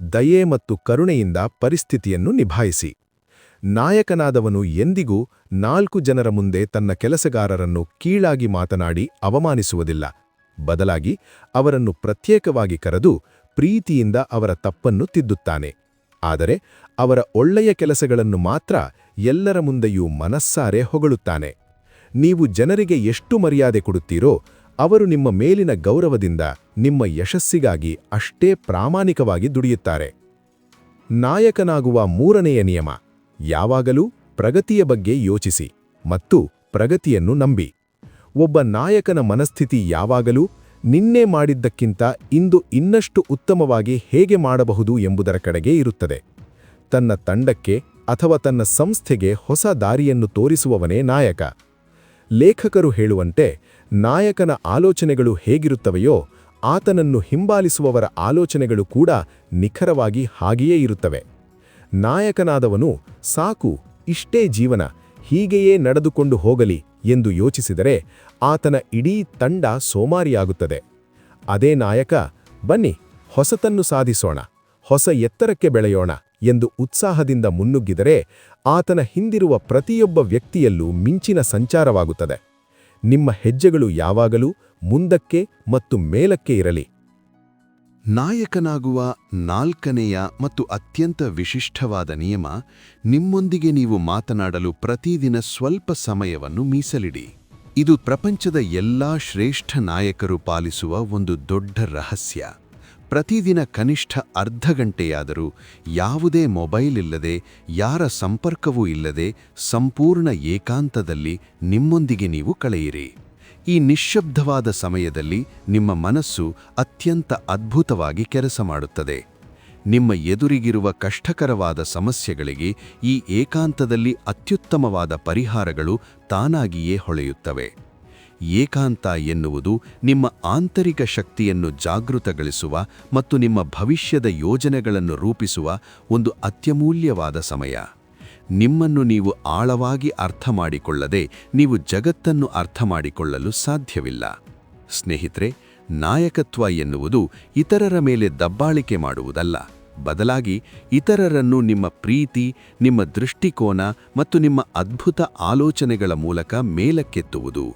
ದಯೆ ಮತ್ತು ಕರುಣೆಯಿಂದ ಪರಿಸ್ಥಿತಿಯನ್ನು ನಿಭಾಯಿಸಿ. ನಾಯಕನಾದವನು ಎಂದಿಗೂ 4 ಜನರ ಮುಂದೆ ತನ್ನ ಕೆಲಸಗಾರರನ್ನು ಕೀಳಾಗಿ ಮಾತನಾಡಿ ಅವಮಾನಿಸುವುದಿಲ್ಲ. ಬದಲಾಗಿ ಅವರನ್ನು ಪ್ರತ್ಯೇಕವಾಗಿ ಕರೆದು ಪ್ರೀತಿಯಿಂದ ಅವರ ತಪ್ಪನ್ನು ತಿದ್ದುತ್ತಾನೆ. ಆದರೆ ಅವರ ಒಳ್ಳೆಯ ಕೆಲಸಗಳನ್ನು ಮಾತ್ರ ಎಲ್ಲರ ಮುಂದೆಯೂ ಮನಸ್ಸಾರೆ ಹೊಗಳುತ್ತಾನೆ. ನೀವು ಜನರಿಗೆ ಎಷ್ಟು ಮರ್ಯಾದೆ ಕೊಡುತ್ತೀರೋ, ಅವರು ನಿಮ್ಮ ಮೇಲಿನ ಗೌರವದಿಂದ ನಿಮ್ಮ ಯಶಸ್ಸಿಗಾಗಿ ಅಷ್ಟೇ ಪ್ರಾಮಾಣಿಕವಾಗಿ ದುಡಿಯುತ್ತಾರೆ. ನಾಯಕನಾಗುವ ಮೂರನೆಯ ನಿಯಮ: ಯಾವಾಗಲೂ ಪ್ರಗತಿಯ ಬಗ್ಗೆ ಯೋಚಿಸಿ ಮತ್ತು ಪ್ರಗತಿಯನ್ನು ನಂಬಿ. ಒಬ್ಬ ನಾಯಕನ ಮನಸ್ಥಿತಿ ಯಾವಾಗಲೂ ನಿನ್ನೆ ಮಾಡಿದ್ದಕ್ಕಿಂತ ಇಂದು ಇನ್ನಷ್ಟು ಉತ್ತಮವಾಗಿ ಹೇಗೆ ಮಾಡಬಹುದು ಎಂಬುದರ ಕಡೆಗೆ ಇರುತ್ತದೆ. ತನ್ನ ತಂಡಕ್ಕೆ ಅಥವಾ ತನ್ನ ಸಂಸ್ಥೆಗೆ ಹೊಸ ದಾರಿಯನ್ನು ತೋರಿಸುವವನೇ ನಾಯಕ. ಲೇಖಕರು ಹೇಳುವಂತೆ, ನಾಯಕನ ಆಲೋಚನೆಗಳು ಹೇಗಿರುತ್ತವೆಯೋ ಆತನನ್ನು ಹಿಂಬಾಲಿಸುವವರ ಆಲೋಚನೆಗಳು ಕೂಡ ನಿಖರವಾಗಿ ಹಾಗೆಯೇ ಇರುತ್ತವೆ. ನಾಯಕನಾದವನು ಸಾಕು, ಇಷ್ಟೇ ಜೀವನ, ಹೀಗೆಯೇ ನಡೆದುಕೊಂಡು ಹೋಗಲಿ ಎಂದು ಯೋಚಿಸಿದರೆ ಆತನ ಇಡೀ ತಂಡ ಸೋಮಾರಿಯಾಗುತ್ತದೆ. ಅದೇ ನಾಯಕ, ಬನ್ನಿ ಹೊಸತನ್ನು ಸಾಧಿಸೋಣ, ಹೊಸ ಎತ್ತರಕ್ಕೆ ಬೆಳೆಯೋಣ ಎಂದು ಉತ್ಸಾಹದಿಂದ ಮುನ್ನುಗ್ಗಿದರೆ ಆತನ ಹಿಂದಿರುವ ಪ್ರತಿಯೊಬ್ಬ ವ್ಯಕ್ತಿಯಲ್ಲೂ ಮಿಂಚಿನ ಸಂಚಾರವಾಗುತ್ತದೆ. ನಿಮ್ಮ ಹೆಜ್ಜೆಗಳು ಯಾವಾಗಲೂ ಮುಂದಕ್ಕೆ ಮತ್ತು ಮೇಲಕ್ಕೆ ಇರಲಿ. ನಾಯಕನಾಗುವ 4ನೆಯ ಮತ್ತು ಅತ್ಯಂತ ವಿಶಿಷ್ಟವಾದ ನಿಯಮ, ನಿಮ್ಮೊಂದಿಗೆ ನೀವು ಮಾತನಾಡಲು ಪ್ರತಿದಿನ ಸ್ವಲ್ಪ ಸಮಯವನ್ನು ಮೀಸಲಿಡಿ. ಇದು ಪ್ರಪಂಚದ ಎಲ್ಲಾ ಶ್ರೇಷ್ಠ ನಾಯಕರು ಪಾಲಿಸುವ ಒಂದು ದೊಡ್ಡ ರಹಸ್ಯ. ಪ್ರತಿದಿನ ಕನಿಷ್ಠ ಅರ್ಧ ಗಂಟೆಯಾದರೂ ಯಾವುದೇ ಮೊಬೈಲ್ ಇಲ್ಲದೆ, ಯಾರ ಸಂಪರ್ಕವೂ ಇಲ್ಲದೆ ಸಂಪೂರ್ಣ ಏಕಾಂತದಲ್ಲಿ ನಿಮ್ಮೊಂದಿಗೆ ನೀವು ಕಳೆಯಿರಿ. ಈ ನಿಶ್ಶಬ್ದವಾದ ಸಮಯದಲ್ಲಿ ನಿಮ್ಮ ಮನಸ್ಸು ಅತ್ಯಂತ ಅದ್ಭುತವಾಗಿ ಕೆಲಸ ಮಾಡುತ್ತದೆ. ನಿಮ್ಮ ಎದುರಿಗಿರುವ ಕಷ್ಟಕರವಾದ ಸಮಸ್ಯೆಗಳಿಗೆ ಈ ಏಕಾಂತದಲ್ಲಿ ಅತ್ಯುತ್ತಮವಾದ ಪರಿಹಾರಗಳು ತಾನಾಗಿಯೇ ಹೊಳೆಯುತ್ತವೆ. ಏಕಾಂತ ಎನ್ನುವುದು ನಿಮ್ಮ ಆಂತರಿಕ ಶಕ್ತಿಯನ್ನು ಜಾಗೃತಗೊಳಿಸುವ ಮತ್ತು ನಿಮ್ಮ ಭವಿಷ್ಯದ ಯೋಜನೆಗಳನ್ನು ರೂಪಿಸುವ ಒಂದು ಅತ್ಯಮೂಲ್ಯವಾದ ಸಮಯ. ನಿಮ್ಮನ್ನು ನೀವು ಆಳವಾಗಿ ಅರ್ಥಮಾಡಿಕೊಳ್ಳದೆ ನೀವು ಜಗತ್ತನ್ನು ಅರ್ಥಮಾಡಿಕೊಳ್ಳಲು ಸಾಧ್ಯವಿಲ್ಲ. ಸ್ನೇಹಿತರೆ, ನಾಯಕತ್ವ ಎನ್ನುವುದು ಇತರರ ಮೇಲೆ ದಬ್ಬಾಳಿಕೆ ಮಾಡುವುದಲ್ಲ, ಬದಲಾಗಿ ಇತರರನ್ನು ನಿಮ್ಮ ಪ್ರೀತಿ, ನಿಮ್ಮ ದೃಷ್ಟಿಕೋನ ಮತ್ತು ನಿಮ್ಮ ಅದ್ಭುತ ಆಲೋಚನೆಗಳ ಮೂಲಕ ಮೇಲಕ್ಕೆತ್ತುವುದು.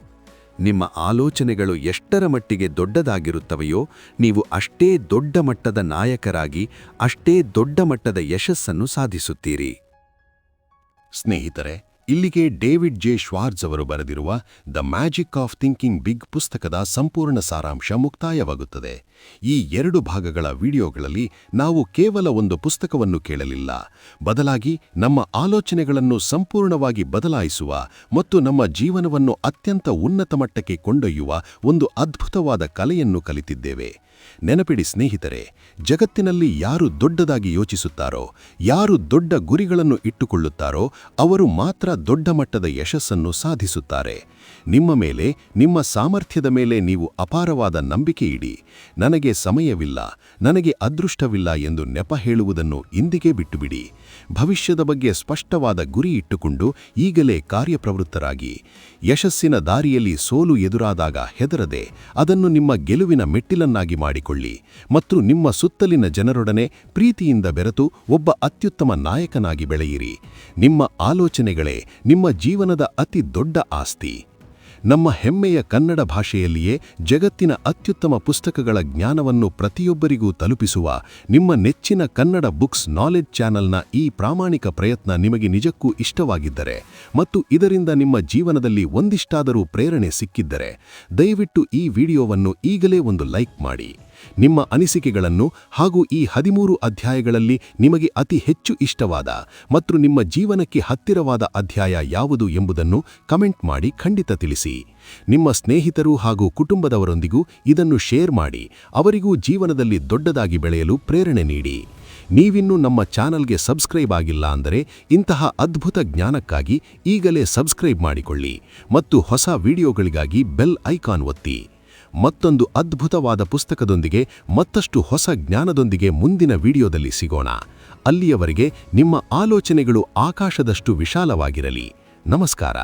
ನಿಮ್ಮ ಆಲೋಚನೆಗಳು ಎಷ್ಟರ ಮಟ್ಟಿಗೆ ದೊಡ್ಡದಾಗಿರುತ್ತವೆಯೋ ನೀವು ಅಷ್ಟೇ ದೊಡ್ಡ ಮಟ್ಟದ ನಾಯಕರಾಗಿ, ಅಷ್ಟೇ ದೊಡ್ಡ ಮಟ್ಟದ ಯಶಸ್ಸನ್ನು ಸಾಧಿಸುತ್ತೀರಿ. ಸ್ನೇಹಿತರೆ, ಇಲ್ಲಿಗೆ ಡೇವಿಡ್ ಜೆ ಶ್ವಾರ್ಟ್ಜ್ ಅವರು ಬರೆದಿರುವ the magic of thinking big ಪುಸ್ತಕದ ಸಂಪೂರ್ಣ ಸಾರಾಂಶ ಮುಕ್ತಾಯವಾಗುತ್ತದೆ. ಈ 2 ಭಾಗಗಳ ವಿಡಿಯೋಗಳಲ್ಲಿ ನಾವು ಕೇವಲ ಒಂದು ಪುಸ್ತಕವನ್ನು ಕೇಳಲಿಲ್ಲ, ಬದಲಾಗಿ ನಮ್ಮ ಆಲೋಚನೆಗಳನ್ನು ಸಂಪೂರ್ಣವಾಗಿ ಬದಲಾಯಿಸುವ ಮತ್ತು ನಮ್ಮ ಜೀವನವನ್ನು ಅತ್ಯಂತ ಉನ್ನತ ಮಟ್ಟಕ್ಕೆ ಕೊಂಡೊಯ್ಯುವ ಒಂದು ಅದ್ಭುತವಾದ ಕಲೆಯನ್ನು ಕಲಿತಿದ್ದೇವೆ. ನೆನಪಿಡಿ ಸ್ನೇಹಿತರೆ, ಜಗತ್ತಿನಲ್ಲಿ ಯಾರು ದೊಡ್ಡದಾಗಿ ಯೋಚಿಸುತ್ತಾರೋ, ಯಾರು ದೊಡ್ಡ ಗುರಿಗಳನ್ನು ಇಟ್ಟುಕೊಳ್ಳುತ್ತಾರೋ ಅವರು ಮಾತ್ರ ದೊಡ್ಡ ಮಟ್ಟದ ಯಶಸ್ಸನ್ನು ಸಾಧಿಸುತ್ತಾರೆ. ನಿಮ್ಮ ಮೇಲೆ, ನಿಮ್ಮ ಸಾಮರ್ಥ್ಯದ ಮೇಲೆ ನೀವು ಅಪಾರವಾದ ನಂಬಿಕೆ ಇಡಿ. ನನಗೆ ಸಮಯವಿಲ್ಲ, ನನಗೆ ಅದೃಷ್ಟವಿಲ್ಲ ಎಂದು ನೆಪ ಹೇಳುವುದನ್ನು ಇಂದಿಗೆ ಬಿಟ್ಟುಬಿಡಿ. ಭವಿಷ್ಯದ ಬಗ್ಗೆ ಸ್ಪಷ್ಟವಾದ ಗುರಿ ಇಟ್ಟುಕೊಂಡು ಈಗಲೇ ಕಾರ್ಯಪ್ರವೃತ್ತರಾಗಿ. ಯಶಸ್ಸಿನ ದಾರಿಯಲ್ಲಿ ಸೋಲು ಎದುರಾದಾಗ ಹೆದರದೆ ಅದನ್ನು ನಿಮ್ಮ ಗೆಲುವಿನ ಮೆಟ್ಟಿಲನ್ನಾಗಿ ಮಾಡಿಕೊಳ್ಳಿ ಮತ್ತು ನಿಮ್ಮ ಸುತ್ತಲಿನ ಜನರೊಡನೆ ಪ್ರೀತಿಯಿಂದ ಬೆರೆತು ಒಬ್ಬ ಅತ್ಯುತ್ತಮ ನಾಯಕನಾಗಿ ಬೆಳೆಯಿರಿ. ನಿಮ್ಮ ಆಲೋಚನೆಗಳೇ ನಿಮ್ಮ ಜೀವನದ ಅತಿ ದೊಡ್ಡ ಆಸ್ತಿ. ನಮ್ಮ ಹೆಮ್ಮೆಯ ಕನ್ನಡ ಭಾಷೆಯಲ್ಲಿಯೇ ಜಗತ್ತಿನ ಅತ್ಯುತ್ತಮ ಪುಸ್ತಕಗಳ ಜ್ಞಾನವನ್ನು ಪ್ರತಿಯೊಬ್ಬರಿಗೂ ತಲುಪಿಸುವ ನಿಮ್ಮ ನೆಚ್ಚಿನ ಕನ್ನಡ ಬುಕ್ಸ್ ನಾಲೆಡ್ಜ್ ಚಾನೆಲ್ನ ಈ ಪ್ರಾಮಾಣಿಕ ಪ್ರಯತ್ನ ನಿಮಗೆ ನಿಜಕ್ಕೂ ಇಷ್ಟವಾಗಿದ್ದರೆ ಮತ್ತು ಇದರಿಂದ ನಿಮ್ಮ ಜೀವನದಲ್ಲಿ ಒಂದಿಷ್ಟಾದರೂ ಪ್ರೇರಣೆ ಸಿಕ್ಕಿದ್ದರೆ ದಯವಿಟ್ಟು ಈ ವಿಡಿಯೋವನ್ನು ಈಗಲೇ ಒಂದು ಲೈಕ್ ಮಾಡಿ. ನಿಮ್ಮ ಅನಿಸಿಕೆಗಳನ್ನು ಹಾಗೂ ಈ 13 ಅಧ್ಯಾಯಗಳಲ್ಲಿ ನಿಮಗೆ ಅತಿ ಹೆಚ್ಚು ಇಷ್ಟವಾದ ಮತ್ತು ನಿಮ್ಮ ಜೀವನಕ್ಕೆ ಹತ್ತಿರವಾದ ಅಧ್ಯಾಯ ಯಾವುದು ಎಂಬುದನ್ನು ಕಮೆಂಟ್ ಮಾಡಿ ಖಂಡಿತ ತಿಳಿಸಿ. ನಿಮ್ಮ ಸ್ನೇಹಿತರು ಹಾಗೂ ಕುಟುಂಬದವರೊಂದಿಗೂ ಇದನ್ನು ಶೇರ್ ಮಾಡಿ, ಅವರಿಗೂ ಜೀವನದಲ್ಲಿ ದೊಡ್ಡದಾಗಿ ಬೆಳೆಯಲು ಪ್ರೇರಣೆ ನೀಡಿ. ನೀವಿನ್ನೂ ನಮ್ಮ ಚಾನಲ್ಗೆ ಸಬ್ಸ್ಕ್ರೈಬ್ ಆಗಿಲ್ಲ ಅಂದರೆ ಇಂತಹ ಅದ್ಭುತ ಜ್ಞಾನಕ್ಕಾಗಿ ಈಗಲೇ ಸಬ್ಸ್ಕ್ರೈಬ್ ಮಾಡಿಕೊಳ್ಳಿ ಮತ್ತು ಹೊಸ ವಿಡಿಯೋಗಳಿಗಾಗಿ ಬೆಲ್ ಐಕಾನ್ ಒತ್ತಿ. ಮತ್ತೊಂದು ಅದ್ಭುತವಾದ ಪುಸ್ತಕದೊಂದಿಗೆ ಮತ್ತಷ್ಟು ಹೊಸ ಜ್ಞಾನದೊಂದಿಗೆ ಮುಂದಿನ ವಿಡಿಯೋದಲ್ಲಿ ಸಿಗೋಣ. ಅಲ್ಲಿಯವರೆಗೆ ನಿಮ್ಮ ಆಲೋಚನೆಗಳು ಆಕಾಶದಷ್ಟು ವಿಶಾಲವಾಗಿರಲಿ. ನಮಸ್ಕಾರ.